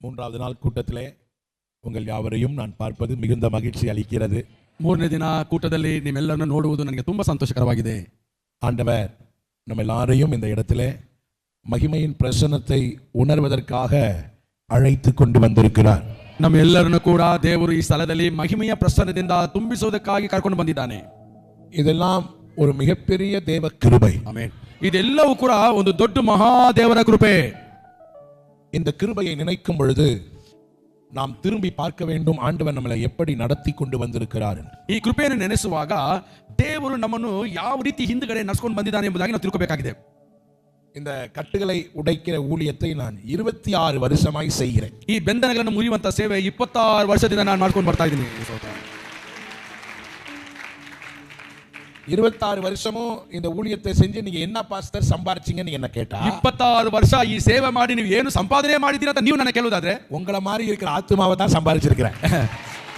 மூன்றாவது நாள் கூட்டத்திலே உங்கள் யாவரையும் நான் பார்ப்பது மிகுந்த மகிழ்ச்சி ಅಳಿக்கிறது. ಮೂರನೇ ದಿನ ಕೂಟದಲ್ಲಿ ನಿಮ್ಮೆಲ್ಲರನ್ನು ನೋಡುವುದು ನನಗೆ ತುಂಬಾ ಸಂತೋಷಕರವಾಗಿದೆ. ஆண்டவர் நம்ம எல்லாரையும் இந்த இடத்திலே மகிமையின் பிரசன்னத்தை உணர்வதற்காக அழைத்து கொண்டு வந்திருக்கிறார். ನಮ್ಮೆಲ್ಲರನ್ನು ಕೂಡ ದೇವರು ಈ ಸ್ಥಳದಲ್ಲಿ ಮಹಿಮೆಯ ಪ್ರಸನ್ನದಿಂದ ತುಂಬಿಸುವುದಕ್ಕಾಗಿ ಕರ್ಕೊಂಡು ಬಂದಿದ್ದಾನೆ. இதெல்லாம் ஒரு மிகப்பெரிய தேவ கிருபை. ಆಮೆನ್. ಇದೆಲ್ಲವೂ ಕೂಡ ಒಂದು ದೊಡ್ಡ ಮಹಾ ದೇವರ ಕೃಪೆ. இந்த கிருபையை நினைக்கும் பொழுது நாம் திரும்பಿ பார்க்க வேண்டும் ஆண்டவர் நம்மளை எப்படி நடத்தி கொண்டு வந்திருக்கிறார். ಈ ಕೃಪೆಯನ್ನು ನೆನೆಸುವಾಗ ದೇವರು ನಮ್ಮನ್ನು ಯಾವ ರೀತಿ ಹಿಂದುಗಡೆ ನಡೆಸಿಕೊಂಡು ಬಂದಿದ್ದಾನೆ ಎಂಬುದಾಗಿ ನಾವು ತಿಳ್ಕೋಬೇಕಾಗಿದೆ. இந்த கட்டுகளை உடைக்கிற ஊழியத்தை நான் 26 வருஷமாய் செய்கிறேன். ಈ ಬಂಧನಗಳನ್ನು ಮುರಿಯುವಂತ ಸೇವೆ 26 ವರ್ಷದಿಂದ ನಾನು ಮಾಡ್ಕೊಂಡು ಬರ್ತಾ ಇದ್ದೀನಿ. 26 வருஷமும் இந்த ஊழியத்தை செஞ்சு நீங்க என்ன பாஸ்டர் சம்பாரிச்சீங்கன்னு என்ன கேட்டா 26 ವರ್ಷ ಈ ಸೇವೆ ಮಾಡಿ ನೀವು ಏನು ಸಂಪಾದನೆ ಮಾಡಿದ್ದೀರಾ ಅಂತ ನೀವು ನನ್ನ ಕೇಳುವುದಾದ್ರೆ உங்களை மாதிரி இருக்கிற ஆத்மாவை தான் சம்பாரிச்சிருக்கிறேன்.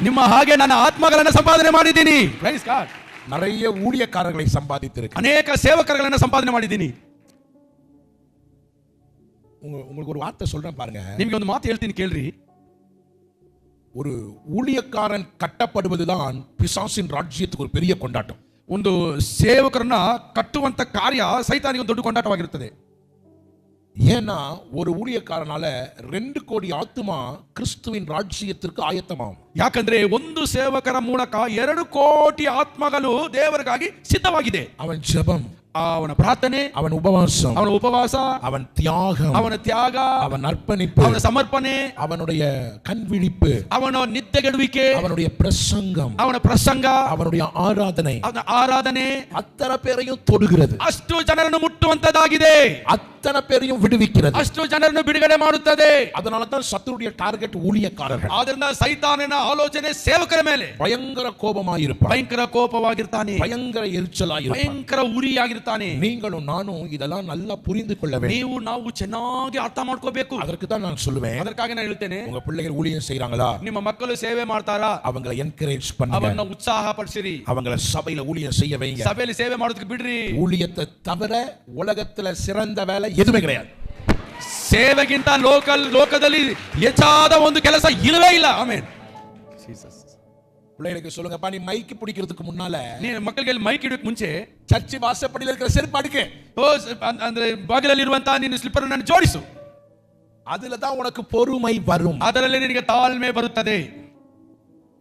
ನಿಮ್ಮ ಹಾಗೆ ನನ್ನ ಆತ್ಮಗಳನ್ನು ಸಂಪಾದನೆ ಮಾಡಿದ್ದೀನಿ. Praise God. நிறைய ஊழியக்காரர்களை சம்பாதித்திருக்கிறேன். ಅನೇಕ ಸೇವಕರುಗಳನ್ನು ಸಂಪಾದನೆ ಮಾಡಿದ್ದೀನಿ. உங்களுக்கு ஒரு வார்த்தை சொல்றேன் பாருங்க. ನಿಮಗೆ ಒಂದು ಮಾತು ಹೇಳ್ತೀನಿ ಕೇಳ್ರಿ. ஒரு ஊழியக்காரன் கட்டப்படுவதுதான் பிசாசின் ராஜ்யத்துக்கு ஒரு பெரிய கொண்டாட்டம். ಒಂದು ಸೇವಕರನ್ನ ಕಟ್ಟುವಂತ ಕಾರ್ಯ ಸೈತಾನಿಗೆ ಒಂದು ದೊಡ್ಡ ಕೊಂಡಾಟವಾಗಿರುತ್ತದೆ. ஏன்னா ஒரு ஊழியக்காரனால 2 கோடி ஆத்துமா கிறிஸ்துவின் ராஜ்யத்திற்கு ஆயத்தமாகும். ಯಾಕಂದ್ರೆ ಒಂದು ಸೇವಕರ ಮೂಲಕ 2 ಕೋಟಿ ಆತ್ಮಗಳು ದೇವರಿಗಾಗಿ ಸಿದ್ಧವಾಗಿದೆ. அவன் ஜெபம், ಅವನ ಪ್ರಾರ್ಥನೆ, அவன் உபவாசம், ಅವನ ಉಪವಾಸ, அவன் தியாகம், ಅವನ ತ್ಯಾಗ, அவன் அர்ப்பணிப்பு, ಅವನ ಸಮರ್ಪಣೆ, அவனுடைய கண்விழிப்பு, ಅವನ ನಿದ್ದೆಗೆಡುವಿಕೆ, அவனுடைய பிரசங்கம், ಅವನ ಪ್ರಸಂಗ, அவனுடைய ஆராதனை, ಅವನ ಆರಾಧನೆ அத்தனை பேரையும் தொடுகிறது. ಅಷ್ಟು ಜನರನ್ನು ಮುಟ್ಟುವಂತದಾಗಿದೆ. அத்தனை பேரையும் விடுவிக்கிறது. ಅಷ್ಟು ಜನರನ್ನು ಬಿಡುಗಡೆ ಮಾಡುತ್ತದೆ. அதனால தான் சத்துருடைய டார்கெட் ஊழியக்காரர்கள். ಆದ್ದರಿಂದ ಸೈತಾನನ ಆಲೋಚನೆ ಸೇವಕರ ಮೇಲೆ பயங்கர கோபமாயிருப்பான், ಭಯಂಕರ ಕೋಪವಾಗಿರ್ತಾನೆ, பயங்கர எரிச்சலாயிருப்பான். ಭಯಂಕರ ಉರಿಯಾಗಿರ್ತಾನೆ. நீங்களும் நானும் இதெல்லாம் நல்லா புரிந்து கொள்ள வேண்டும். ನೀವು ನಾವು ಚೆನ್ನಾಗಿ ಅರ್ಥ ಮಾಡ್ಕೋಬೇಕು. அதற்கு தான் நான் சொல்லுவேன், ಅದಕ್ಕಾಗಿ ನಾನು ಹೇಳ್ತೇನೆ, உங்க பிள்ளைகள் ஊழியம் செய்றாங்களா, ನಿಮ್ಮ ಮಕ್ಕಳು ಸೇವೆ ಮಾಡ್ತಾರಾ, அவங்களை என்கரேஜ் பண்ணுங்க, ಅವರನ್ನು ಉತ್ಸಾಹ ಪಡಿಸಿರಿ, அவங்களை சபையில ஊழியம் செய்ய வைங்க. ಸಭೆಯಲ್ಲಿ ಸೇವೆ ಮಾಡೋದಕ್ಕೆ ಬಿಡ್ರಿ. ஊழியத்தை தவிர உலகத்துல சிறந்த வேலை எதுவுமே கிடையாது. ಸೇವೆಗಿಂತ ಲೋಕದಲ್ಲಿ ಹೆಚ್ಚಾದ ಒಂದು ಕೆಲಸ ಇಲ್ಲವೇ ಇಲ್ಲ. ಆಮೆನ್. பிள்ளைகளுக்கு சொல்லுங்கப்பா, நீ மைக்கு பிடிக்கிறதுக்கு முன்னால ನೀನು ಮಕ್ಕಳಿಗೆ ಮೈಕ್ ಇಡೋಕೆ ಮುಂಚೆ சர்ச் வாசப்படியில இருக்கிற செருப்பு அடுக்கு, ಅಂದ್ರೆ ಬಾಗಿಲಲ್ಲಿ ಇರುವಂತ ನಿನ್ನ ಸ್ಲಿಪ್ಪರ್ ಅನ್ನು ಜೋಡಿಸು. அதுல தான் உனக்கு பொறுமை வரும். ಅದರಲ್ಲಿ ನಿನಗೆ ತಾಳ್ಮೆ ಬರುತ್ತದೆ.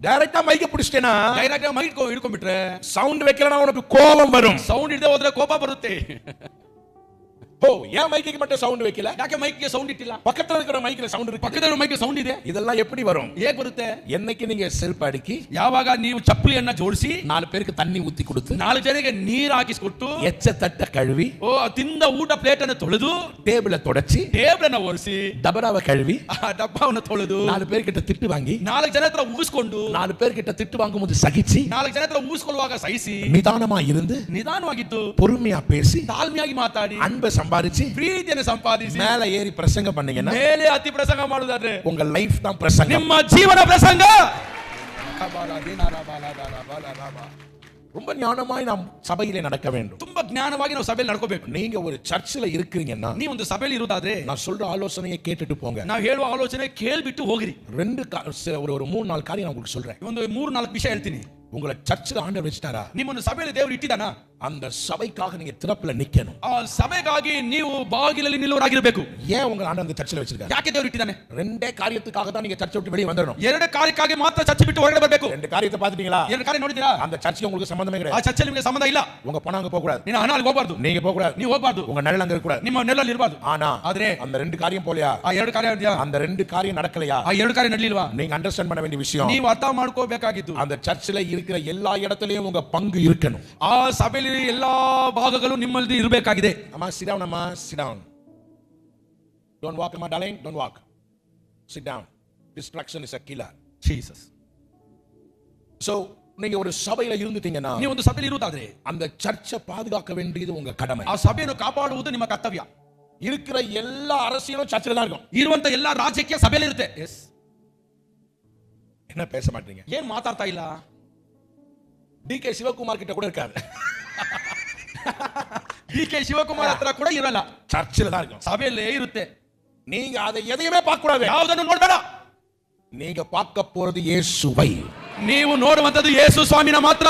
டைரக்டா மைக்க பிடிச்சிட்டேனா, ಡೈರೆಕ್ಟ್ ಮೈಕ್ ಹಿಡ್ಕೊಂಡ್ಬಿಟ್ರೆ சவுண்ட் வைக்கலனா உனக்கு கோபம் வரும். ಸೌಂಡ್ ಇಡದೆ ಹೋದ್ರೆ ಕೋಪ ಬರುತ್ತೆ. ஓ, ஏன் மைக்கு மட்டும் சவுண்ட் வைக்கல? ಯಾಕೆ ಮೈಕ್ಗೆ ಸೌಂಡ್ ಇಟ್ಟಿಲ್ಲ? பக்கத்துல இருக்கிற மைக்ல சவுண்ட் இருக்கு, ಪಕ್ಕದ ಮೈಕ್ಗೆ ಸೌಂಡ್ ಇದೆ. இதெல்லாம் எப்படி வரும்? ಹೇಗೆ ಬರುತ್ತೆ? என்னைக்கு நீங்க செருப்பு அடுக்கி ಯಾವಾಗ ನೀವು ಚಪ್ಪಲಿಯನ್ನ ಜೋಡಿಸಿ 4 பேருக்கு தண்ணி ஊத்தி கொடுத்து 4 ಜನರಿಗೆ ನೀರು ಹಾಕಿಸಿಕೊಟ್ಟು எச்ச தட்ட கழுவி ತಿಂದ ಊಟ ಪ್ಲೇಟ್ ಅನ್ನು ತೊಳೆದು டேபிள தொடச்சி ಟೇಬಲ್ ಅನ್ನು ಒರೆಸಿ டபராவை கழுவி ಡಬ್ಬವನ್ನು ತೊಳೆದು 4 பேர்கிட்ட திட்டு வாங்கி 4 ಜನ ಹತ್ರ ಉಗಿಸ್ಕೊಂಡು 4 பேர்கிட்ட திட்டு வாங்கும்போது சகிச்சு 4 ಜನ ಹತ್ರ ಉಗಿಸ್ಕೊಳ್ಳುವಾಗ ಸಹಿಸಿ நிதானமா இருந்து ನಿಧಾನವಾಗಿದ್ದು பொறுமையா பேசி ತಾಳ್ಮೆಯಾಗಿ ಮಾತಾಡಿ அன்பை சம்பாதிச்சு ಪ್ರೀತಿಯನ್ನು ಸಂಪಾದಿಸಿ மேல ஏறி பிரசங்கம் பண்ணீங்கன்னா ಮೇಲೆ ಹತ್ತಿ ಪ್ರಸಂಗ ಮಾಡುವುದಾದ್ರೆ உங்க லைஃப் தான் பிரசங்கம். ನಿಮ್ಮ ಜೀವನ ಪ್ರಸಂಗ. ரொம்ப ஞானமாய் நாம் சபையிலே நடக்க வேண்டும். ತುಂಬಾ ಜ್ಞಾನವಾಗಿ ನಾವು ಸಭೆಯಲ್ಲಿ ನಡ್ಕೋಬೇಕು. நீங்க ஒரு சர்ச்சில் இருக்கிறீங்கன்னா ನೀವು ಒಂದು ಸಭೆಯಲ್ಲಿ ಇರುವುದಾದ್ರೆ நான் சொல்ற ஆலோசனையை கேட்டுட்டு போங்க. ನಾವು ಹೇಳುವ ಆಲೋಚನೆ ಕೇಳ್ಬಿಟ್ಟು ಹೋಗಿರಿ. ஒரு 3-4 காரியம் நான் உங்களுக்கு சொல்றேன். ಒಂದು 3-4 ವಿಷಯ ಹೇಳ್ತೀನಿ. உங்களை சர்ச்சில் ஆண்டவர் வச்சிட்டாரா, ನಿಮ್ಮನ್ನು ಸಭೆಯಲ್ಲಿ ದೇವರು ಇಟ್ಟಿದ್ದಾನಾ, அந்த சபைக்காக நீங்க திறப்புல நிக்கணும். ಆ ಸಭೆಗಾಗಿ ನೀವು ಬಾಗಿಲಲ್ಲಿ ನಿಲ್ಲುವರಾಗಿರಬೇಕು. ஏன் உங்க ஆண்டவர் அந்த சர்ச்சில் வச்சிருக்காரு? ಯಾಕೆ ದೇವರು ಇಟ್ಟಿದ್ದಾನೆ? 2 காரியத்துக்காக தான் நீங்க சர்ச்சை விட்டு வெளியே வந்துடணும். 2 ಕಾರ್ಯಕ್ಕಾಗಿ ಮಾತ್ರ ಚರ್ಚ್ ಬಿಟ್ಟು ಹೊರಗಡೆ ಬರಬೇಕು. 2 காரியத்தை பாத்துட்டீங்களா? 2 ಕಾರ್ಯ ನೋಡಿದ್ದೀರಾ? அந்த சர்ச்சுக்கு உங்களுக்கு சம்பந்தமே ಆ கிடையாது. ಚರ್ಚಲ್ಲಿ ನಿಮಗೆ ಸಂಬಂಧ ಇಲ್ಲ. உங்க பணம் அங்க போக கூடாது, ನಿನ್ನ ಹಣ ಅಲ್ಲಿ ಹೋಗಬಾರ್ದು, நீங்க போக கூடாது, ನೀವು ಹೋಗಬಾರ್ದು, உங்க நிழல் அங்க இருக்க கூடாது, ನಿಮ್ಮ ನೆರಳಲ್ಲಿ ಇರಬಾರ್ದು. ஆனா ಆದ್ರೆ அந்த 2 காரியம் போலையா, ಆ 2 ಕಾರ್ಯ ಇದೆಯಾ, அந்த 2 காரியம் நடக்கலையா, ಆ 2 ಕಾರ್ಯ ನಡಲಿಲ್ವಾ, நீங்க அண்டர்ஸ்டாண்ட் பண்ண வேண்டிய விஷயம், ನೀವು ಅರ್ಥ ಮಾಡ್ಕೋಬೇಕಾಗಿತ್ತು, அந்த சர்ச்சில் இருக்கிற எல்லா இடத்துலயும் உங்க பங்கு இருக்கணும். ಆ ಸಭೆಯಲ್ಲಿ ಎಲ್ಲಾ ಭಾಗಗಳು ನಿಮ್ಮಲ್ಲಿ ಇರಬೇಕಾಗಿದೆ. அம்மா sit down, அம்மா sit down, don't walk, அம்மா darling, don't walk, sit down, distraction is a killer. Jesus. So நீங்க ஒரு சபையில இருந்துட்டீங்கன்னா, ನೀವು ಒಂದು ಸಭೆಯಲ್ಲಿ ಇರುವುದಾದ್ರೆ அந்த சர்ச்சை பாதுகாக்க வேண்டியது உங்க கடமை. ಆ ಸಭೆಯನ್ನು ಕಾಪಾಡುವುದು ನಿಮ್ಮ ಕರ್ತವ್ಯ. இருக்கிற எல்லா அரசியலும் சர்ச்சில் தான் இருக்கும். ಇರುವಂತ ಎಲ್ಲಾ ರಾಜಕೀಯ ಸಭೆಯಲ್ಲಿ ಇರುತ್ತೆ. என்ன பேச மாட்டீங்க? ಏನ್ ಮಾತಾಡ್ತಾ ಇಲ್ಲ? டி.கே. சிவகுமார் கிட்ட கூட இருக்காது. ಡಿ.ಕೆ. ಶಿವಕುಮಾರ್ ಹತ್ರ ಕೂಡ ಇರಲ್ಲ, சர்ச்சில் தான் இருக்கும். ಸಭೆಯಲ್ಲೇ ಇರುತ್ತೆ. நீங்க அதை எதையுமே பார்க்க கூடாது. ಯಾವುದನ್ನು ನೋಡಬೇಡ. நீங்க பார்க்க போறது இயேசுவை. ನೀವು ನೋಡುವಂತದ್ದು ಯೇಸು ಸ್ವಾಮಿನ ಮಾತ್ರ.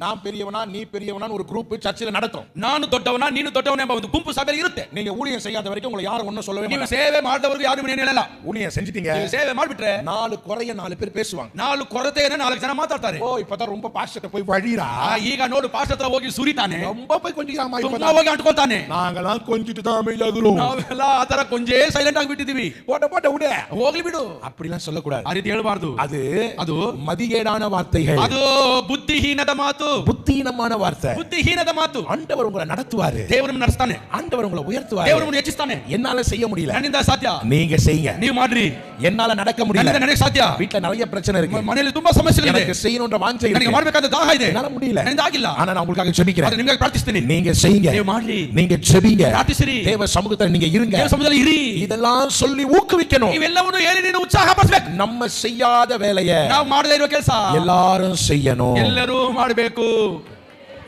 நான் பெரியவனா நீ பெரியவனா ஒரு குரூப் சர்ச்சில் நடத்தும். ನಾನು ದೊಡ್ಡವನ ನೀನು ದೊಡ್ಡವನ ಎಂಬ ಒಂದು ಗುಂಪು ಸಭೆಯಲ್ಲಿ ಇರುತ್ತೆ. நீங்க ஊழியம் செய்யாத வரைக்கும் உங்களை யாரும் ஒண்ணும் சொல்லவே ನೀವು மாட்டாங்க. ಸೇವೆ ಮಾಡಿದವರಿಗೆ ಯಾರು ಏನು ಹೇಳಲ್ಲ. ஊழியம் செஞ்சிட்டீங்க, ನೀವು ಸೇವೆ ಮಾಡಿಬಿಟ್ರೆ 4 குறைய 4 பேர் பேசுவாங்க. 4 ಕೊರತೆಯನ್ನು 4 ಜನ ಮಾತಾಡ್ತಾರೆ. ஓ இப்பதான் ரொம்ப பாஸ்டர் போய் வழிரா, ಈಗ ನೋಡು ಪಾಸ್ಟರ್ ಹತ್ರ ಹೋಗಿ ಸುರಿತಾನೆ, ரொம்ப போய் கொஞ்சிராமா, ತುಂಬಾ ಹೋಗಿ ಅಂಟ್ಕೊಳ್ತಾನೆ. நாங்கலாம் கொஞ்சிட்டு தான் அமைதியாகிறோம். ನಾವೆಲ್ಲ ಆ ತರ ಕೊಂಜೇ ಸೈಲೆಂಟ್ ಆಗಿ ಬಿಟ್ಟಿದೀವಿ. போட்ட விடு, ಹೋಗ್ಲಿ ಬಿಡು, அப்படிலாம் சொல்லக்கூடாது. ಆ ರೀತಿ ಹೇಳಬಾರದು. அது மதிகேடான வார்த்தைகள், ಅದು ಬುದ್ಧಿಹೀನದ ಮಾತು, புத்திஹீனமான வார்த்தை. ಬುದ್ಧಿಹೀನದ ಮಾತು. ஆண்டவர் உங்களை நடத்துவாரு, ದೇವರು ನಡೆಸ್ತಾನೆ, ஆண்டவர் உங்களை உயர்த்துவாரு, ದೇವರು ನಿಮ್ಮನ್ನು ಹೆಚ್ಚಿಸ್ತಾನೆ. என்னால செய்ய முடியல, ನನ್ನಿಂದ ಸಾಧ್ಯ, நீங்க செய்யுங்க. ನೀವು ಮಾಡ್ರಿ. என்னால நடக்க முடியல, ನನ್ನಿಂದ ನಡೆಯಕ್ಕೆ ಸಾಧ್ಯ. வீட்ல நிறைய பிரச்சனை இருக்கு, ಮನೆಯಲ್ಲಿ ತುಂಬಾ ಸಮಸ್ಯೆಗಳಿದೆ, எனக்கு செய்யணும்ன்ற வாஞ்சை ನನಗೆ இருக்கு, ಮಾಡಬೇಕಾದ ದಾಹ ಇದೆ, என்னால முடியல, ನನ್ನಿಂದ ಆಗಿಲ್ಲ. ஆனா நான் உங்களுக்காக ஜெபிக்கிறேன், ಆದರೆ ನಿಮಗೆ ಪ್ರಾರ್ಥಿಸ್ತೀನಿ. நீங்க செய்யுங்க, ನೀವು ಮಾಡ್ರಿ, நீங்க ஜெபிங்க, ಪ್ರಾರ್ಥಿಸಿರಿ, தேவ சமூகத்துல நீங்க இருங்க, ದೇವರ ಸಮ್ಮುಖದಲ್ಲಿ ಇರಿ. இதெல்லாம் சொல்லி ஊக்குவிக்கணும். ಇವೆಲ್ಲವನ್ನು ಹೇಳಿ ನೀನು ಉತ್ಸಾಹ ಪಡಿಸಬೇಕು. நம்ம செய்யாத வேலையை ನಾವು ಮಾಡದೇ ಇರೋ ಕೆಲಸ எல்லாரும் செய்யணும். ಎಲ್ಲರೂ ಮಾಡಬೇಕು.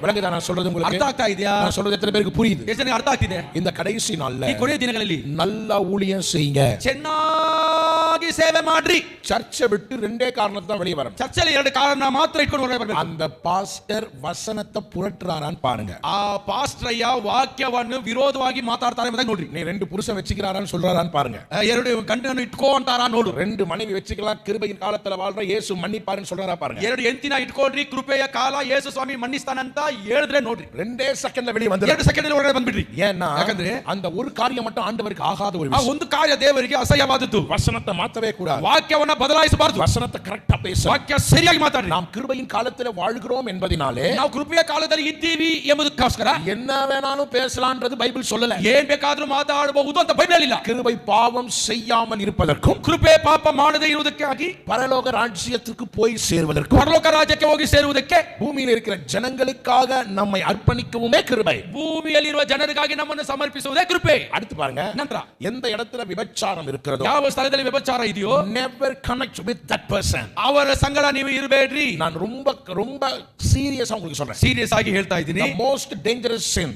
விளங்குதா நான் சொல்றது உங்களுக்கு? ಅರ್ಥ ಆಗ್ತಾ ಇದೆಯಾ? நான் சொல்றது எத்தனை பேருக்கு புரியுது? ಎಷ್ಟು ಜನಕ್ಕೆ ಅರ್ಥ ಆಗ್ತಿದೆ? இந்த கடைசி நாள்ல ಈ ಕೊನೆಯ ದಿನಗಳಲ್ಲಿ நல்ல ஊழியம் செய்யுங்க, ಚೆನ್ನಾಗಿ ಸೇವೆ ಮಾಡ್ರಿ. சர்ச்சை விட்டு ரெண்டே காரணத்தை தான் வெளியே வரணும். ಚರ್ಚೆಯಲ್ಲಿ 2 ಕಾರಣ ಮಾತ್ರ ಇಟ್ಕೊಂಡು ಹೊರಗೆ ಬರಬೇಕು. அந்த பாஸ்டர் வசனத்தை புரட்டுறாரான்னு பாருங்க. ಆ ಪಾಸ್ಟರಯ್ಯ ವಾಕ್ಯವನ್ನು ವಿರೋಧವಾಗಿ ಮಾತಾಡ್ತಾರೆ ಎಂಬುದಾಗಿ ನೋಡ್ರಿ. நீ 2 புருஷன் வச்சுக்கிறாரான்னு சொல்றாரான்னு பாருங்க. 2 ಗಂಡನನ್ನು ಇಟ್ಕೋ ಅಂತಾರ ನೋಡು. 2 மனைவி வச்சுக்கலாம், கிருபையின் காலத்துல வாழ்ற இயேசு மன்னிப்பாருன்னு சொல்றாரா பாருங்க. 2 ಹೆಂಡತಿನ ಇಟ್ಕೊಂಡ್ರಿ, ಕೃಪೆಯ ಕಾಲ ಯೇಸು ಸ್ವಾಮಿ ಮನ್ನಿಸ್ತಾನಂತ ಹೇಳಿದ್ರೆ ನೋಡ್ರಿ. 2 ಸೆಕೆಂಡ್ல வெளியே வந்து 2 ಸೆಕೆಂಡ್ ಹೊರಗಡೆ ಬಂದ್ಬಿಡ್ರಿ. ஏன்னா ಯಾಕಂದ್ರೆ அந்த ஒரு காரியம் மட்டும் ஆண்டவருக்கு ஆகாத ஒரு ಆ விஷயம். ಒಂದು ಕಾರ್ಯ ದೇವರಿಗೆ ಅಸಹ್ಯವಾದದ್ದು. வசனத்தை மாத்தவே கூடாது, ವಾಕ್ಯವನ್ನ ಬದಲಾಯಿಸಬಾರದು, வசனத்தை கரெக்டா பேச, ವಾಕ್ಯ ಸರಿಯಾಗಿ ಮಾತಾಡ್ರಿ. நாம் கிருபையின் காலத்துல வாழ்கிறோம் என்பதனாலே ನಾವು ಕೃಪೆಯ ಕಾಲದಲ್ಲಿ ಇದ್ದೀವಿ ಎಂಬುದಕ್ಕೋಸ್ಕರ என்ன வேணாலும் பேசலாம்ன்றது பைபிள் சொல்லல. ಏನ್ ಬೇಕಾದ್ರೂ ಮಾತಾಡಬಹುದು ಅಂತ ಬೈಬಲ್ ಇಲ್ಲ. கிருபை பாவம் செய்யாமல் இருப்பதற்கும், ಕೃಪೆ ಪಾಪ ಮಾಡದೇ ಇರುವುದಕ್ಕಾಗಿ, பரலோக ராஜ்யத்துக்கு போய் சேர்வதற்கும், ಪರಲೋಕ ರಾಜ್ಯಕ್ಕೆ ಹೋಗಿ ಸೇರುವುದಕ್ಕೆ, பூமியில் இருக்கிற ஜனங்களுக்காக நம்மை அர்ப்பணிக்கவுமே கிருபை. ಭೂಮಿಯಲ್ಲಿರುವ ಜನರಿಗಾಗಿ ನಮ್ಮನ್ನು ಸಮರ್ಪಿಸುವುದೇ ಕೃಪೆ. அடுத்து பாருங்க, ನಂತರ எந்த இடத்துல விபச்சாரம் இருக்கிறதோ, ಯಾವ ಸ್ಥಳದಲ್ಲಿ ವ್ಯಭಿಚಾರ ಇದೆಯೋ, never connect with that person. ಅವರ ಸಂಗಡ ನೀವು ಇರಬೇಡ್ರಿ. நான் ரொம்ப ரொம்ப சீரியஸா உங்களுக்கு சொல்றேன். ಸೀರಿಯಸ್ ಆಗಿ ಹೇಳ್ತಾ ಇದ್ದೀನಿ. The most dangerous sin,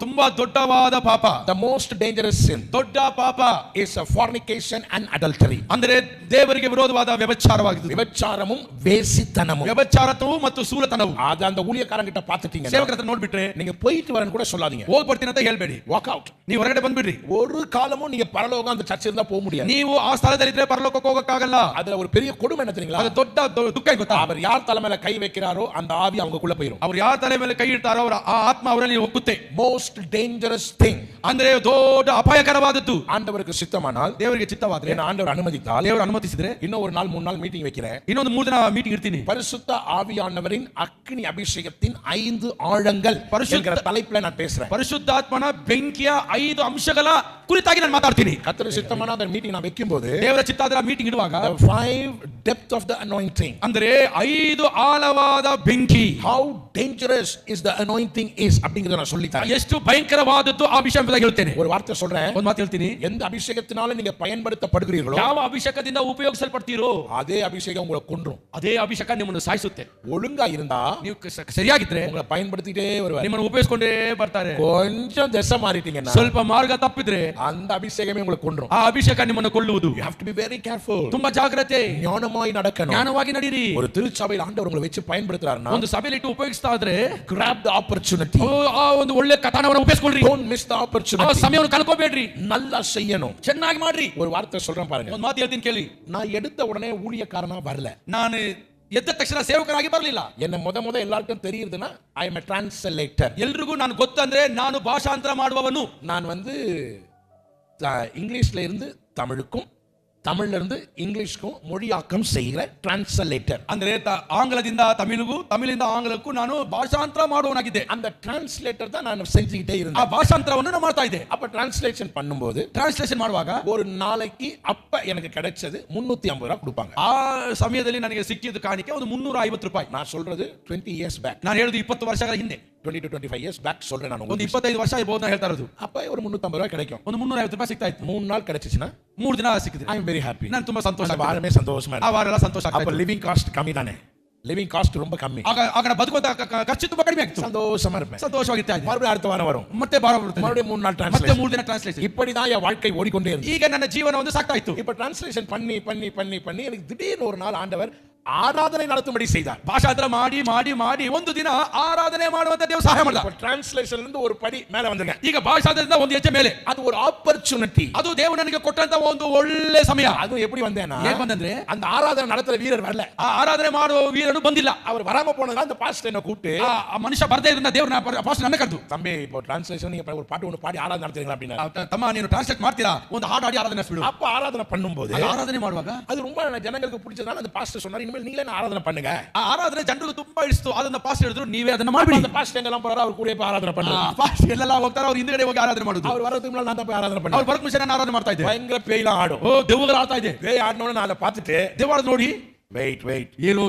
ತುಂಬಾ ದೊಡ್ಡವಾದ ಪಾಪ, the most dangerous sin ದೊಡ್ಡ ಪಾಪ is a fornication and adultery. ಅಂದ್ರೆ ದೇವರಿಗೆ ವಿರೋಧವಾದ ವ್ಯಭಿಚಾರವಾಗಿದೆ. விபச்சாரமும் வேசித்தனமும். ವ್ಯಭಿಚಾರತ್ವವು ಮತ್ತು ಸೂಲತನವು. அது அந்த ஊழியக்காரங்கிட்ட பார்த்துட்டீங்க, ಸೇವಕರ ಹತ್ರ ನೋಡ್ಬಿಟ್ರೆ நீங்க போயிட்டு வரேன்னு கூட சொல்லாதீங்க, ಹೋಗಿ ಬರ್ತೀನಿ ಅಂತ ಹೇಳ್ಬೇಡಿ. walk out. ನೀವು ಹೊರಗಡೆ ಬಂದ್ಬಿಡ್ರಿ. ஒரு காலமும் நீங்க பரலோகம் அந்த சர்ச் இருந்தா போக முடியாது. ನೀವು ಆ ಸ್ಥಳದಲ್ಲಿ ಇದ್ರೆ ಪರಲೋಕಕ್ಕೆ ಹೋಗಕ್ಕಾಗಲ್ಲ. அதுல ஒரு பெரிய கொடுமை என்ன தெரியுங்களா? ಅದು ದೊಡ್ಡ ದುಃಖ ಗೊತ್ತಾ? அவர் யார் தலைமையில கை வைக்கிறாரோ அந்த ஆவி அவங்களுக்குள்ள போயிடும். ಅವ್ರು ಯಾರ ತಲೆ ಮೇಲೆ ಕೈ ಇಡ್ತಾರೋ ಅವರ ಆ ಆತ್ಮ ಅವರಲ್ಲಿ ಒಕ್ಕುತ್ತೆ. most dangerous thing, ಅಂದ್ರೆ ದೊಡ್ಡ ಅಪಾಯಕರವಾದದ್ದು. ஆண்டவருக்கு சித்தமானால், ದೇವರಿಗೆ ಚಿತ್ತವಾದ್ರೆ, என்ன ஆண்டவர் அனுமதித்தால், ದೇವರು ಅನುಮತಿಸಿದ್ರೆ இன்னும் ஒரு நாள் 3 நாள் மீட்டிங் வைக்கிறேன், ಇನ್ನೊಂದು 3 ದಿನ ಮೀಟಿಂಗ್ ಇರ್ತೀನಿ. பரிசுத்த ஆவியானவரின் அக்கினி அபிஷேகத்தின் 5 ஆழங்கள் என்கிற தலைப்புல நான் பேசுறேன். ಪರಿಶುದ್ಧಾತ್ಮನ ಬೆಂಕಿಯ 5 ಅಂಶಗಳ ಕುರಿತಾಗಿ ನಾನು ಮಾತಾಡ್ತೀನಿ. கர்த்தர் சித்தமான அந்த மீட்டிங் நான் வைக்கும்போது, ದೇವರ ಚಿತ್ತ ಆದ್ರೆ ಆ ಮೀಟಿಂಗ್ ಇಡುವಾಗ, the 5 depth of the anointing, ಅಂದ್ರೆ 5 ಆಳವಾದ ಬೆಂಕಿ, how dangerous is the anointing is அப்படிங்கறத நான் சொல்லி தரேன். ಎಷ್ಟು ಭಯಂಕರವಾದದ್ದು ಆ ವಿಷಯ ಬಗ್ಗೆ ಹೇಳ್ತೇನೆ. ஒரு வார்த்தை சொல்றேன், ಒಂದು ಮಾತು ಹೇಳ್ತೀನಿ. எந்த அபிஷேகத்தினால நீங்க பயன்படுத்தப்படுகிறீர்களோ, ಯಾವ ಅಭಿಷೇಕದಿಂದ ಉಪಯೋಗಿಸಲ್ಪಡ್ತೀರೋ அதே அபிஷேகம் உங்களை கொன்றும். ಅದೇ ಅಭಿಷೇಕ ನಿಮ್ಮನ್ನು ಸಾಯಿಸುತ್ತೆ. ஒழுங்கா இருந்தா ನೀವು ಸರಿಯಾಗಿದ್ರೆ உங்களை பயன்படுத்திட்டே வருவார். ನಿಮ್ಮನ್ನು ಉಪಯೋಗಿಸಿಕೊಂಡೇ ಬರ್ತಾರೆ. கொஞ்சம் திசை மாறிட்டீங்கன்னா, ಸ್ವಲ್ಪ ಮಾರ್ಗ ತಪ್ಪಿದ್ರೆ அந்த அபிஷேகமே உங்களை கொன்றும். ಆ ಅಭಿಷೇಕ ನಿಮ್ಮನ್ನು ಕೊಲ್ಲುವುದು. You have to be very careful. ತುಂಬಾ ಜಾಗ್ರತೆ, ஞானமாய் நடக்கணும். ಜ್ಞಾನವಾಗಿ ನಡೀರಿ. ஒரு திருச்சபையில் ஆண்டவர் உங்களை வச்சு பயன்படுத்துறாருன்னா, ಒಂದು ಸಭೆಯಲ್ಲಿ ಇಟ್ಟು ಉಪಯೋಗಿಸ್ತಾ ಇದ್ರೆ, grab the opportunity. ಆ ಒಂದು ಒಳ್ಳೆ ಕಥಾನವನ್ನು ಉಪಯೋಗಿಸ್ಕೊಳ್ರಿ. Don't miss the ಆ opportunity. ಸಮಯವನ್ನು ಕಳ್ಕೋಬೇಡ್ರಿ. நல்லா செய்யணும், ಚೆನ್ನಾಗಿ ಮಾಡ್ರಿ. ஒரு வார்த்தை சொல்றேன் பாருங்க. ಒಂದು ಮಾತು ಹೇಳ್ತೀನಿ ಕೇಳಿ. நான் எடுத்த உடனே ஊழியக்காரனா வரல. ನಾನು ಎದ್ದ ತಕ್ಷಣ ಸೇವಕರಾಗಿ ಬರಲಿಲ್ಲ. என்ன முத எல்லாருக்கும் தெரியுதுன்னா, I am a translator. ಎಲ್ರಿಗೂ ನಾನು ಗೊತ್ತಂದ್ರೆ ನಾನು ಭಾಷಾಂತರ ಮಾಡುವವನು. நான் இங்கிலீஷ்ல இருந்து தமிழுக்கும், தமிழ்ல இருந்து இங்கிலீஷ்க்கும் மொழியாக்கம் செய்கிற டிரான்ஸ்லேட்டர். ಅಂದ್ರೆ ಆಂಗ್ಲದಿಂದ ತಮಿಳಿಗೂ, ತಮಿಳಿಂದ ಆಂಗ್ಲಕ್ಕೂ ನಾನು ಭಾಷಾಂತರ ಮಾಡುವವನಾಗಿದ್ದೆ. அந்த டிரான்ஸ்லேட்டர் தான் நான் செஞ்சுக்கிட்டே ಆ இருந்தேன். ಭಾಷಾಂತರವನ್ನು ನಾನು ಮಾಡ್ತಾ ಇದ್ದೆ. அப்ப டிரான்ஸ்லேஷன் பண்ணும்போது, ಟ್ರಾನ್ಸ್ಲೇಷನ್ ಮಾಡುವಾಗ ஒரு நாளைக்கு அப்ப எனக்கு கிடைச்சது 350 ரூபாய் கொடுப்பாங்க. ಆ ಸಮಯದಲ್ಲಿ ನನಗೆ ಸಿಕ್ಕಿದ ಕಾಣಿಕೆ ಒಂದು 350 ರೂಪಾಯಿ. நான் சொல்றது 20 years back. ನಾನು ಹೇಳುದು 20 ವರ್ಷಗಳ ಹಿಂದೆ, 20 to 25 years back சொல்றேன் நான் ಒಂದು உங்களுக்கு. 25 ವರ್ಷ ಇರಬಹುದು ನಾನು ಹೇಳ್ತಾ ಇರೋದು. அப்ப ஒரு 350 ரூபாய் கிடைக்கும். ಒಂದು 350 ರೂಪಾಯಿ ಸಿಗ್ತಾ ಇತ್ತು. 3 நாள் கிடைச்சிச்சுன்னா 3 ದಿನ ಸಿಕ್ಕಿದೆ. I am very happy. ನಾನು ತುಂಬಾ ಸಂತೋಷ. அந்த வாரமே சந்தோஷமா ಆ இருக்கு. ವಾರ ಎಲ್ಲ ಸಂತೋಷ ಆಗ್ತಾ அப்ப ಇತ್ತು. லிவிங் காஸ்ட் கம்மி தானே. ಲಿವಿಂಗ್ ಕಾಸ್ಟ್ ரொம்ப ಕಮ್ಮಿ. ಆಗ ಬದುಕುವಂತ ಖರ್ಚು ತುಂಬಾ ಕಡಿಮೆ ಆಗ್ತಿತ್ತು. சந்தோஷமா இருப்பேன். ಸಂತೋಷವಾಗಿರ್ತಾ ಇದ್ದೆ. மறுபடியும் அடுத்த வாரம் வரும். ಮತ್ತೆ ಬಾರ ಬರುತ್ತೆ. மறுபடியும் 3 நாள் ಮತ್ತೆ ಟ್ರಾನ್ಸ್ಲೇಷನ್. 3 ದಿನ ಟ್ರಾನ್ಸ್ಲೇಷನ್. இப்படிதான் என் வாழ்க்கை ஓடிக்கொண்டே இருந்தது. ಈಗ ನನ್ನ ಜೀವನ ಒಂದು ಸಾಕ್ತಾ ಇತ್ತು. இப்ப டிரான்ஸ்லேஷன் பண்ணி பண்ணி பண்ணி பண்ணி எனக்கு திடீர்னு ஒரு நாள் ஆண்டவர் ஆராதனை நடத்தும்படி செய்தார். ಭಾಷಾಂತರ ಮಾಡಿ ಮಾಡಿ ಮಾಡಿ ಒಂದು ದಿನ ಆರಾಧನೆ ಮಾಡುವಂತ ದೇವರು ಸಹಾಯ ಮಾಡಿದ. டிரான்ஸ்லேஷன்ல இருந்து ஒரு படி மேல வந்திருக்கேன். ಈಗ ಭಾಷಾಂತರದಿಂದ ಒಂದು ಹೆಜ್ಜೆ ಮೇಲೆ. அது ஒரு ஆப்பர்ச்சுனிட்டி. ಅದು ದೇವರು ನನಗೆ ಕೊಟ್ಟಂತ ಒಂದು ಒಳ್ಳೆ ಸಮಯ. அது எப்படி வந்தேனா, ಹೇಗೆ ಬಂದಂದ್ರೆ அந்த ಆರಾಧನೆ நடத்துற வீரர் வரல. ಆ ಆರಾಧನೆ ಮಾಡುವ ವೀರನು ಬಂದಿಲ್ಲ. அவர் வராம போனதால அந்த பாஸ்டர் என்ன கூப்பிட்டு, ಆ ಮನುಷ್ಯ ಬರದೇ ಇದ್ದ ದೇವರನ್ನ ಪಾಸ್ಟರ್ ನನ್ನ ಕರೆದು, தம்பி இப்போ டிரான்ஸ்லேஷன் நீங்க ஒரு பாட்டு ஒன்னு பாடி ஆராதனை நடத்துறீங்களா அப்படினா, ತಮ್ಮ ನೀನು ಟ್ರಾನ್ಸ್ಲೇಟ್ ಮಾಡ್ತೀರಾ, ಒಂದು ಹಾಡು ಹಾಡಿ ಆರಾಧನೆ ನಡೆಸಿಬಿಡು. அப்ப ஆராதனை பண்ணும்போது, ಆರಾಧನೆ ಮಾಡುವಾಗ அது ரொம்ப ಜನங்களுக்கு பிடிச்சதால அந்த பாஸ்டர் சொன்னார், இனிமேல் நீங்களே ஆராதனை பண்ணுங்க. ಆ ಆರಾಧನೆ ಜನರಿಗೆ ತುಂಬಾ ಇಷ್ಟ. ಅದನ್ನ ಪಾಸ್ಟರ್ ಹೇಳಿದ್ರು, ನೀವೇ ಅದನ್ನ ಮಾಡಬೇಡಿ. அந்த பாஸ்டர் எங்கெல்லாம் போறாரோ அவர் கூடவே போய் ஆராதனை பண்ணுங்க. ಪಾಸ್ಟರ್ ಎಲ್ಲೆಲ್ಲ ಹೋಗ್ತಾರೋ ಅವ್ರ ಹಿಂದ್ಗಡೆ ಹೋಗಿ ಆರಾಧನೆ ಮಾಡುದು. அவர் வரதுக்கு முன்னாடி நான் தான் போய் ஆராதனை பண்ணுவேன். ಅವ್ರು ಬರಕ್ ಮುಂಚೆ ನಾನು ಆರಾಧನೆ ಮಾಡ್ತಾ ಇದ್ದೆ. பயங்கர பேய்லாம் ஆடும். ಓ ದೆವ್ವಗಳು ಆಡ್ತಾ ಇದೆ. பேய் ஆடனோட நான் அதை பார்த்துட்டு, ದೆವ್ವ ನೋಡಿ, வெயிட் ಇರು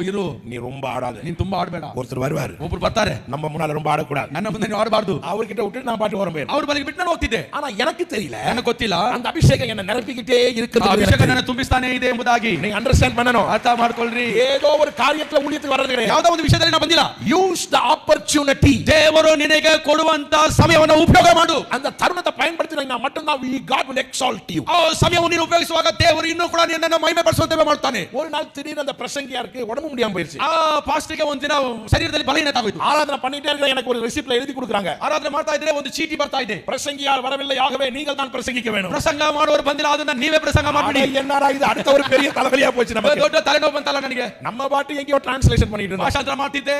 நீ ரொம்ப ஆடாத, ನೀನ್ ತುಂಬಾ ಆಡಬೇಡ. ஒருத்தர் வருவாரு, ಒಬ್ರು ಬರ್ತಾರೆ, நம்ம முன்னால ரொம்ப ஆடக்கூடாது, ನನ್ನ ಮುಂದೆ ನೀವು ಆಡಬಾರ್ದು. அவர்கிட்ட விட்டு நான் பாட்டு வர போயிடும். ಅವ್ರ ಬಳಿಗೆ ಬಿಟ್ಟು ನಾನು ಹೋಗ್ತಿದ್ದೆ. ஆனா எனக்கு தெரியல, ನನಗೆ ಗೊತ್ತಿಲ್ಲ அந்த ಅಭಿಷೇகம் என்ன நிரப்பிக்கிட்டே இருக்குது. ಅಭಿಷೇಕ ನನ್ನ ತುಂಬಿಸ್ತಾನೆ ಇದೆ ಎಂಬುದಾಗಿ நீங்க அண்டர்ஸ்டாண்ட் பண்ணணும். ಅರ್ಥ ಮಾಡ್ಕೊಳ್ರಿ. ஏதோ ஒரு காரியத்துல ஊழியத்துக்கு வர்றது கிடையாது. ಯಾವುದೋ ಒಂದು ವಿಷಯದಲ್ಲಿ ನಾನು ಬಂದಿಲ್ಲ. Use the opportunity. ದೇವರು ನಿನಗೆ ಕೊಡುವಂತ ಸಮಯವನ್ನು ಉಪಯೋಗ ಮಾಡು. அந்த தருணத்தை பயன்படுத்தினா மட்டும்தான் God will exalt you. ಆ ಸಮಯವನ್ನು ನೀನು ಉಪಯೋಗಿಸುವಾಗ ದೇವರು ಇನ್ನೂ ಕೂಡ ನಿನ್ನನ್ನು ಮಹಿಮೆ ಪಡಿಸುವಂತೆ ಮಾಡ್ತಾನೆ. ஒரு நாள் திடீர்னு அந்த பிரசங்கியாருக்கு உடம்பு முடியாம போயிருச்சு. ಆ ಪಾಸ್ಟರ್ಗೆ ಒಂದು ದಿನ ಶರೀರದಲ್ಲಿ ಬಲಹೀನತೆ ಆಗೋಯ್ತು. ஆராதனை பண்ணிட்டே இருக்க எனக்கு ஒரு ரெசிப்ட்ல எழுதி கொடுக்குறாங்க. ಆರಾಧನೆ ಮಾಡ್ತಾ ಇದ್ರೆ ಒಂದು ಚೀಟಿ ಬರ್ತಾ ಇದೆ. பிரசங்கியார் வரவில்லை, ஆகவே நீங்கள் தான் பிரசங்கிக்க வேண்டும். ಪ್ರಸಂಗ ಮಾಡುವವರು ಬಂದಿಲ್ಲ, ಅದನ್ನ ನೀವೇ ಪ್ರಸಂಗ ಮಾಡಿ. என்னடா இது, அடுத்த ஒரு பெரிய தலைவலியா போச்சு நமக்கு. ದೊಡ್ಡ ತಲೆನೋವು ಬಂತಲ್ಲ ನನಗೆ. நம்ம பாட்டு எங்கேயோ டிரான்ஸ்லேஷன் பண்ணிட்டு இருந்தோம், ಭಾಷಾಂತರ ಮಾಡ್ತಿದ್ದೆ.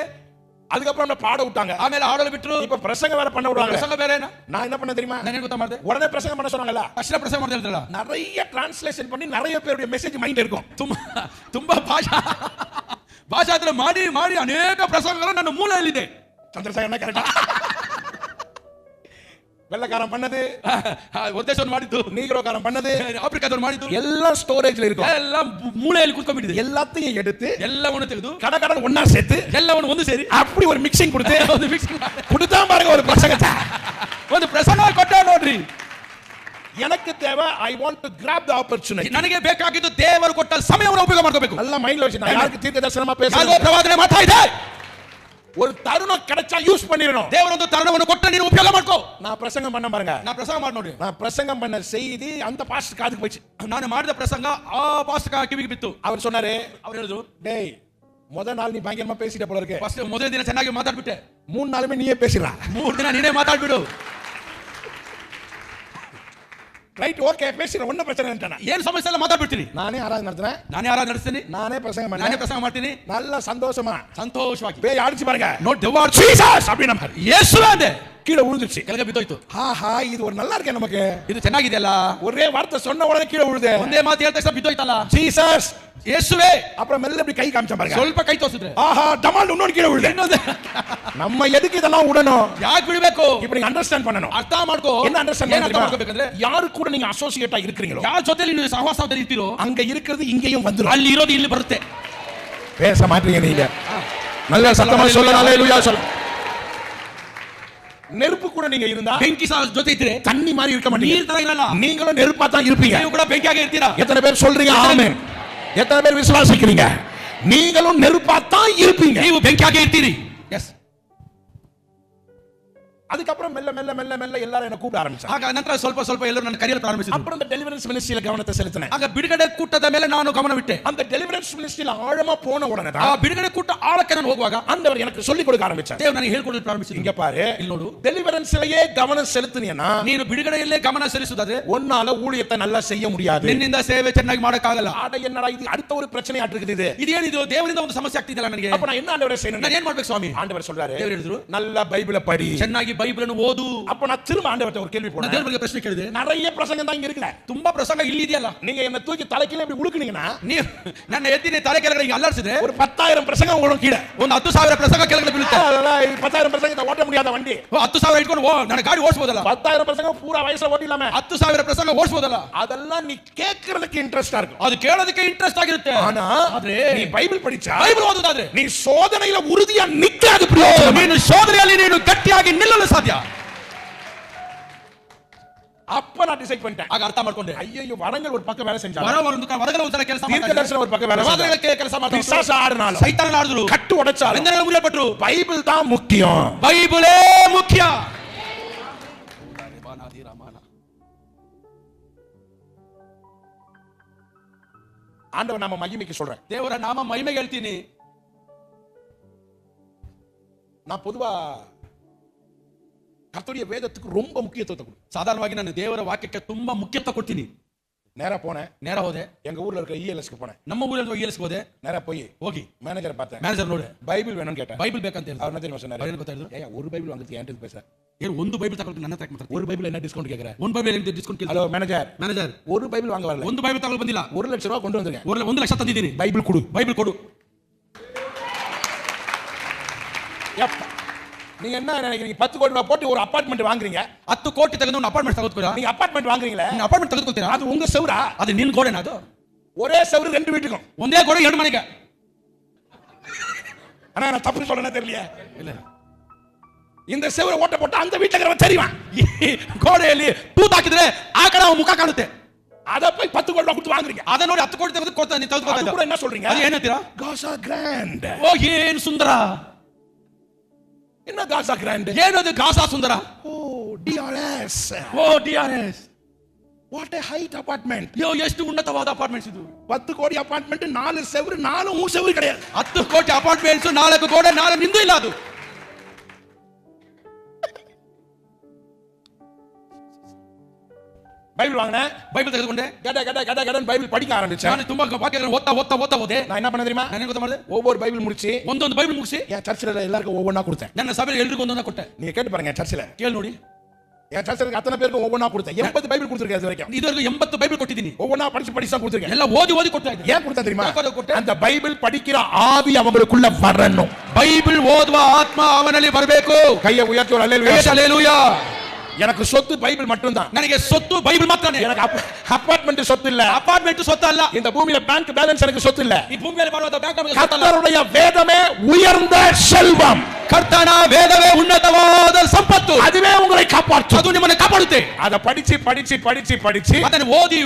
அதுக்கப்புறம் என்ன பாட விட்டாங்க, ಆಮೇಲೆ ಹಾಡಲು ಬಿಟ್ರು. இப்ப பிரசங்க வேற பண்ண விடுறாங்க. ಪ್ರಸಂಗ ಬೇರೆನಾ? நான் என்ன பண்ண தெரியுமா, ನಾನು ಏನು ಗೊತ್ತಾ ಮಾಡಿದೆ, உடனே பிரசங்கம் பண்ண சொன்னாங்கல்ல, ಅಷ್ಟೇ ಪ್ರಸಂಗ ಮಾಡ್ತಾ ಇದ್ರಲ್ಲ, நிறைய டிரான்ஸ்லேஷன் பண்ணி நிறைய பேருடைய மெசேஜ் மைண்ட் இருக்கும். ತುಂಬಾ ಭಾಷಾಂತರ ಮಾಡಿ ಮಾಡಿ ಅನೇಕ ಪ್ರಸಂಗಗಳು ನನ್ನ ಮೂಲೆಯಲ್ಲಿದೆ. ಚಂದ್ರಶೇಖರನ ಕರೆಕ್ಟ್. வெள்ளக்காரன் பண்ணது, ಒದ್ದೇಶವನ್ನು ಮಾಡಿದ್ದು, நீக்ரோக்காரன் பண்ணது, ಆಫ್ರಿಕಾದವರು ಮಾಡಿದ್ದು, ಎಲ್ಲ ಸ್ಟೋರೇಜ್ல இருக்கும். ಎಲ್ಲ ಮೂಲೆಯಲ್ಲಿ ಕುತ್ಕೊಂಡ್ಬಿಟ್ಟಿದೆ. எல்லாத்தையும் எடுத்து ಎಲ್ಲವನ್ನು ತೆಗೆದು கடகட ஒண்ணா சேர்த்து ಎಲ್ಲವನ್ನು ಒಂದು ಸೇರಿ அப்படி ஒரு மிக்சிங் கொடுத்து ಒಂದು ಮಿಕ್ಸ್ கொடுத்தா பாருங்க ஒரு பிரசங்கத்தை. ಒಂದು ಪ್ರಸಂಗ ಕೊಟ್ಟ ನೋಡ್ರಿ. எனக்கு தேவை, I want to graph the opportunity. ನನಗೆ ಬೇಕಾಗಿದ್ದು ದೇವರು ಕೊಟ್ಟ ಸಮಯವನ್ನು ಉಪಯೋಗ ಮಾಡ್ಕೋಬೇಕು. நல்ல மைண்ட்ல வச்சு, நான் யாருக்கு தீர்க்க தரிசனமா ನಾನು பேசுறேன், ಪ್ರವಾದನೆ ಮಾಡ್ತಾ ಇದ್ದೆ. ஒரு தருணம் கிடைச்சா யூஸ் பண்ணிரணும். ದೇವರೊಂದು ತರುಣವನ್ನು ಕೊಟ್ಟ ನೀನು ಉಪಯೋಗ ಮಾಡ್ಕೋ. நான் பிரசங்கம் பண்ண பாருங்க, ನಾನು ಪ್ರಸಂಗ ಮಾಡಿ ನೋಡಿ. நான் பிரசங்கம் பண்ண செய்தி அந்த பாஸ்டர் காதுக்கு போச்சு. ನಾನು ಮಾಡಿದ ಪ್ರಸಂಗ ಆ ಪಾಸ್ಟರ್ ಕಿವಿಗೆ ಬಿತ್ತು. அவர் சொன்னாரு, ಅವರು ಹೇಳಿದ್ರು, டேய் முதல் நாள் நீ பயங்கரமா பேசிட்ட போல இருக்கு, ಫಸ್ಟ್ ಮೊದಲ ದಿನ ಚೆನ್ನಾಗಿ ಮಾತಾಡ್ಬಿಟ್ಟೆ, 3 நாளுமே நீயே பேசிடுறா, 3 ದಿನ ನೀನೇ ಮಾತಾಡ್ಬಿಡು. ரைட் ஓகே பேசிடுற, ஒன்னும் பிரச்சனை இல்ல. ಏನು ಸಮಸ್ಯೆ ಇಲ್ಲ, ಮಾತಾಡ್ಬಿಡ್ತೀನಿ. நானே ஆராதனை நடத்துறேன், ನಾನೇ ಆರಾಧನೆ ನಡೆಸ್ತೀನಿ, நானே பிரசங்கம் ನಾನೇ பண்ணேன், ಪ್ರಸಂಗ ಮಾಡ್ತೀನಿ, நல்ல சந்தோஷமா ಸಂತೋಷವಾಗಿ. பேய் அடிச்சு பாருங்க, ನೋಡಿ ದೆವ್ವ ஜீசஸ் அப்படினா ಯೇಸುವೆ ಅಂದೆ, கீழே விழுந்துச்சு, ಕೆಳಗೆ ಬಿದ್ದೋಯ್ತು. ஆஹா இது ஒரு நல்லா இருக்கே நமக்கு, ಇದು ಚೆನ್ನಾಗಿದೆಯಲ್ಲ. ஒரே வார்த்தை சொன்ன உடனே கீழே விழுது, ಒಂದೇ ಮಾತು ಹೇಳಿದ ತಕ್ಷಣ ಬಿದ್ದೋಯ್ತಲ್ಲ. ஜீசஸ் ಯೇಸುವೆ, அப்புறம் மெல்ல இப்படி கை காமிச்ச பாருங்க, ಸ್ವಲ್ಪ ಕೈ ತೋರಿಸಿದ್ರೆ ஆஹா டமால் இன்னொரு கீழே விழுது. ಇನ್ನೊಂದು நம்ம எதுக்கு இதெல்லாம் விடணும், ಯಾಕೆ ಬಿಡಬೇಕು? இப்ப நீங்க ಅண்டರ್ಸ್ಟ್ಯಾಂಡ್ பண்ணணும். ಅರ್ಥ ಮಾಡ್ಕೋ. என்ன அண்டர்ஸ்ಟ್ಯಾಂಡ್ ಏನು ಅರ್ಥ ಮಾಡ್ಕೋಬೇಕಂದ್ರೆ, யாரு கூட நீங்க அசோசியேட்டா இருக்கிறீங்களோ, ಯಾರ ಜೊತೆ ನೀವು ಸಹವಾಸದಲ್ಲಿ ಇರ್ತೀರೋ அங்க இருக்கிறது இங்கேயும் வந்துரும். ಅಲ್ಲಿ ಇರೋದು ಇಲ್ಲಿ ಬರುತ್ತೆ. பேச மாட்டீங்க நீங்க, நல்ல சத்தமா சொல்லுங்க ஹalleluya சொல்ல. நெருப்பு கூட நீங்க இருந்தா, ಬೆಂಕಿ ಜೊತೆ ಇದ್ರೆ தண்ணி மாதிரி இருக்க மாட்டீங்க, ನೀರ್ ತರ ಇರಲ್ಲ. நீங்களும் நெருப்பா தான் இருப்பீங்க. ನೀವು ಕೂಡ ಬೆಂಕಿಯಾಗಿ ಇರ್ತೀರಾ. எத்தனை பேர் சொல்றீங்க ஆமென்? எத்தனை பேர் விசுவாசிக்கிறீங்க? நீங்களும் நெருப்பா தான் இருப்பீங்க, ನೀವು ಬೆಂಕಿಯಾಗಿ ಇರ್ತೀರಿ. ಎಸ್. அதுக்கப்புறம் மெல்ல மெல்ல மெல்ல மெல்ல எல்லாரும் என்ன கூப்பிட ஆரம்பிச்சாங்க. ಆಗ ನಂತರ ಸ್ವಲ್ಪ ಸ್ವಲ್ಪ ಎಲ್ಲರೂ ನನ್ನ ಕರೆಯಲು ಪ್ರಾರಂಭಿಸಿದ್ರು. அப்புறம் அந்த டெலிவரன்ஸ் மினிஸ்ட்ரியில கவனத்தை செலுத்தினேன். ಆಗ ಬಿಡುಗಡೆ ಕೂಟದ ಮೇಲೆ ನಾನು ಗಮನವಿಟ್ಟೆ. அந்த டெலிவரன்ஸ் மினிஸ்ட்ரியில ஆழமா போன உடனே ಆ ಬಿಡುಗಡೆ ಕೂಟ ಆಳಕ್ಕೆ ನಾನು ಹೋಗುವಾಗ ஆண்டவர் எனக்கு சொல்லி கொடுக்க ஆரம்பிச்சார். ದೇವರು ನನಗೆ ಹೇಳಿಕೊಡಲು ಪ್ರಾರಂಭಿಸಿದ್ರು. இங்க பாரு, ಇಲ್ಲಿ ನೋಡು, டெலிவரன்ஸ்லயே கவனம் செலுத்தினீனா ನೀನು ಬಿಡುಗಡೆಯಲ್ಲೇ ಗಮನ ಸಲ್ಲಿಸುವುದಾದ್ರೆ ஒன்னால ஊழியத்தை நல்லா செய்ய முடியாது. ನಿನ್ನಿಂದ ಸೇವೆ ಚೆನ್ನಾಗಿ ಮಾಡಕ್ಕಾಗಲ್ಲ. ஆட என்னடா இது அடுத்த ஒரு பிரச்சனை ஆட்டிருக்குது இது. ಇದೇನಿದು ದೇವರಿಂದ ಒಂದು ಸಮಸ್ಯೆ ಆಗ್ತಿದಲ್ಲ ನನಗೆ. அப்ப நான் என்ன ஆண்டவரே செய்யணும்? ನಾನು ಏನ್ ಮಾಡ್ಬೇಕು ಸ್ವಾಮಿ? ஆண்டவர் சொல்றாரு, ದೇವರು ಹೇಳಿದ್ರು, நல்ல பைபிளை படி, ಚೆನ್ನಾಗಿ ಬೈಬಲನ್ನು ಓದು. அப்ப நான் திரும்ப ஆண்டவர்ட்ட ஒரு கேள்வி ನಾನು போடுறேன். ದೇವರಿಗೆ ಪ್ರಶ್ನೆ ಕೇಳಿದೆ. நிறைய பிரசங்கம் தான் இங்க இருக்குல, ತುಂಬಾ ಪ್ರಸಂಗ ಇಲ್ಲಿ ಇದೆಯಲ್ಲ. நீங்க என்ன தூக்கி தலைக்கீழ இப்படி உழுக்குனீங்கன்னா, ನೀವು ನನ್ನ ಎತ್ತಿನ ತಲೆ ಕೆಳಗಡೆ ಹಿಂಗೆ ಅಲ್ಲಾಡಿಸಿದ್ರೆ ஒரு 10,000 பிரசங்கம் உங்களுக்கு கீழ, ಒಂದು 10,000 ಪ್ರಸಂಗ ಕೆಳಗಡೆ ಬೀಳುತ್ತೆ. 10,000 பிரசங்கத்தை ஓட்ட முடியாத வண்டி, 10,000 ಇಟ್ಕೊಂಡು ನನ್ನ ಗಾಡಿ ಓಡಿಸಬಹುದಲ್ಲ. 10,000 பிரசங்கம் பூரா வயசுல ஓட்டிடலாமே. 10,000 ಪ್ರಸಂಗ ಓಡಿಸಬಹುದಲ್ಲ. அதெல்லாம் நீ கேட்கிறதுக்கு இன்ட்ரெஸ்டா இருக்கும், ಅದು ಕೇಳೋದಕ್ಕೆ ಇಂಟ್ರೆಸ್ಟ್ ಆಗಿರುತ್ತೆ. ஆனா ಆದ್ರೆ நீ பைபிள் படிச்சா, ಬೈಬಲ್ ಓದೋದಾದ್ರೆ நீ சோதனையில உறுதியா நிக்காது பிரயோஜனம். ನೀನು ಶೋಧನೆಯಲ್ಲಿ ನೀನು ಗಟ್ಟಿಯಾಗಿ ನಿಲ್ಲಲು ಸಾಧ್ಯ. அப்ப நான் டிசைட் பண்ணிட்டேன். ಆಗ ಅರ್ಥ ಮಾಡ್ಕೊಂಡೆ, ஐயோ வரங்கள் ஒரு பக்கம் வேலை செஞ்சாங்க, ವರಗಳ ಒಂಥರ ಕೆಲಸ தீர்க்கதரிசனம் ஒரு பக்கம் வேலை செஞ்சாங்க, ಕೆಲಸ ಮಾಡ್ತಾರೆ, பிசாசு ஆடுனாலும் ಸೈತಾನ ಆಡಿದ್ರು, கட்டு உடைச்சாலும் ಬಂಧನಗಳು ಮುರಿಯಲ್ಪಟ್ರು. பைபிள் தான் முக்கியம். ಬೈಬಲೇ ಮುಖ್ಯ. ஆண்டவர் நாம மகிமைக்கு சொல்றேன். ದೇವರ ನಾಮ ಮಹಿಮೆಗೆ ಹೇಳ್ತೀನಿ. நான் பொதுவா கர்த்தருடைய வேதத்துக்கு ரொம்ப முக்கியத்துவத்தை கொடுப்பேன். ಸಾಧಾರಣವಾಗಿ ನಾನು ದೇವರ ವಾಕ್ಯಕ್ಕೆ ತುಂಬಾ ಮುಖ್ಯತ್ವ ಕೊಡ್ತೀನಿ. நேரா போனேன், ನೇರ ಹೋದೆ, எங்க ஊர்ல இருக்க இஎல்எஸ்க்கு போனேன். ನಮ್ಮ ಊರಲ್ಲಿ ಇಎಲ್ಎಸ್ ಹೋದೆ, நேரா போய் ಹೋಗಿ மேனேஜர் பார்த்தேன், ಮ್ಯಾನೇಜರ್ ನೋಡಿ பைபிள் வேணும்னு கேட்டேன். ಬೈಬಲ್ ಬೇಕಂತ ಹೇಳಿದ್ರು. அவர் என்ன தெரியுமா சொன்னாரு? ಏನು ಗೊತ್ತಾಯ್ತು? ஏய் ஒரு பைபிள் வாங்குறதுக்கு என்கிட்ட பேச, ಏನು ಒಂದು ಬೈಬಲ್ ತಗೊಳ್ತೀನಿ ನನ್ನ ಹತ್ರ ಮಾತಾಡ್ತೀನಿ, ஒரு பைபிள் என்ன டிஸ்கவுண்ட் கேக்குற? ಒಂದು ಬೈಬಲ್ ಏನು ಡಿಸ್ಕೌಂಟ್ ಕೇಳ್ತಾರೆ? ஹலோ மேனேஜர், ಮ್ಯಾನೇಜರ್ ஒரு பைபிள் வாங்க வரல, ಒಂದು ಬೈಬಲ್ ತಗೊಳ್ಳಿ ಬಂದಿಲ್ಲ, 1 லட்சம் ரூபாய் கொண்டு வந்திருக்கேன், 1 ಲಕ್ಷ ತಂದಿದ್ದೀನಿ, பைபிள் கொடு. ಬೈಬಲ್ ಕೊಡು. எப்பா நீங்க என்ன நினைக்கிறீங்க? 10 கோடி ரூபாய் போட்டு ஒரு அபார்ட்மெண்ட் வாங்குறீங்க, 10 ಕೋಟಿ ತೆಗೆದು ಒಂದು ಅಪಾರ್ಟ್ಮೆಂಟ್ ತಗೊಳ್ತೀರಾ? நீங்க அபார்ட்மெண்ட் வாங்குறீங்களே, ನೀನು ಅಪಾರ್ಟ್ಮೆಂಟ್ ತೆಗೆದುಕೊಳ್ತೀರಾ? அது உங்க செவுரா? ಅದು ನಿನ್ನ ಗೋಡೆನಾ? ಅದು ஒரே செவுரு 2 வீட்டுக்கும், ಒಂದೇ ಗೋಡೆ 2 ಮನೆಗೆ. ஆனா நான் தப்பு சொல்றேனே தெரியலையே. ಇಲ್ಲ, இந்த செவுரை ஓட்ட போட்டு அந்த வீட்டுல இருக்கிறவன் தெரியுமா? ಗೋಡೆಯಲ್ಲಿ ತೂತು ಹಾಕಿದ್ರೆ ಆ ಕಡೆ ಅವನ ಮುಖ ಕಾಣುತ್ತೆ. அத போய் 10 ಕೋಟಿ ரூபாய் கொடுத்து வாங்குறீங்க. ಅದ ನೋಡಿ 10 ಕೋಟಿ ತೆಗೆದು ಕೊಡ್ತಾ ನೀನು அது ತೆಗೆದುಕೊಳ್ತಾ கூட என்ன சொல்றீங்க? ಅದು ಏನು ಹೇಳ್ತೀರಾ? காசா கிராண்ட். ಓ ಏನು ಸುಂದರ, என்ன காசா கிராண்ட்? ಏನದು ಗಾಸಾ ಸುಂದರ? Oh DRS. Oh DRS, what a height apartment. ಯೋ ಎಷ್ಟು ಉನ್ನತವಾದ ಅಪಾರ್ಟ್ಮೆಂಟ್ಸ್ ಇದು. 10 கோடி அபார்ட்மெண்ட், 4 செவுரு, 4 உன் செவுரு கிடையாது. 10 ಕೋಟಿ ಅಪಾರ್ಟ್ಮೆಂಟ್ಸ್, 4 ಗೋಡೆ, 4 ನಿಂದು ಇಲ್ಲ. ಅದು பைபிள் வாங்கினேன், ಬೈಬಲ್ ತೆಗೆದುಕೊಂಡೆ, கட பைபிள் படிக்க ஆரம்பிச்சேன். ನಾನು ತುಂಬಾ ವಾಕ್ಯಗಳನ್ನು ಓದ್ತಾ ಹೋದೆ. நான் என்ன பண்ண தெரியுமா? ನಾನು ಗೊತ್ತಾ ಮಾಡಿದೆ, ஒவ்வொரு பைபிள் முடிச்சு ಒಂದೊಂದು ಬೈಬಲ್ ಮುಗಿಸಿ என் சர்ச்சில் எல்லாருக்கும் ஒவ்வொன்றா கொடுத்தேன். ನನ್ನ ಸಭೆಯಲ್ಲಿ ಎಲ್ರಿಗೂ ಒಂದೊಂದು ಕೊಟ್ಟೆ. நீங்க கேட்டு பாருங்க, என் சர்ச்சில் ಕೇಳಿ ನೋಡಿ, என் சர்ச்சில் அத்தனை பேருக்கு ஒவ்வொன்றா கொடுத்தேன். 80 பைபிள் கொடுத்துருக்கேன் இது வரைக்கும். ಇದುವರೆಗೂ 80 ಬೈಬಲ್ ಕೊಟ್ಟಿದ್ದೀನಿ. ஒவ்வொன்றா படிச்சு தான் கொடுத்துருக்கேன். ಎಲ್ಲ ಓದಿ ಕೊಡ್ತಾ ಇದ್ದೀನಿ. ஏன் கொடுத்தா தெரியுமா? ಕೊಟ್ಟೆ. அந்த பைபிள் படிக்கிற ஆவி அவங்களுக்குள்ள வரணும். ಬೈಬಲ್ ಓದುವ ಆತ್ಮ ಅವನಲ್ಲಿ ಬರಬೇಕು. கையை உயர்த்தி ஒரு அல்லேலூயா. ಹಲ್ಲೆಲೂಯಾ. எனக்கு சொத்து பைபிள் மட்டும்தான். ನನಗೆ சொத்து பைபிள் ಮಾತ್ರನೇ. எனக்கு அபார்ட்மெண்ட் சொத்து இல்ல, ಅಪಾರ್ಟ್ಮೆಂಟ್ சொத்து ಅಲ್ಲ, இந்த பூமியில பேங்க் பேலன்ஸ் எனக்கு சொத்து இல்ல. ಈ ಭೂಮಿಯಲ್ಲಿ ಬರುವಂತ ಬ್ಯಾಂಕ್ ನಮಗೆ சொத்து ಅಲ್ಲ. கர்த்தருடைய வேதமே உயர்ந்த செல்வம். ಕರ್ತನ ವೇದವೇ ಉನ್ನತವಾದ ಸಂಪತ್ತು. அதுவே உங்களை காப்பாற்றும். ಅದು ನಿಮ್ಮನ್ನು ಕಾಪಾಡುತ್ತೆ. அத படிச்சு ಅದನ್ನು ಓದಿ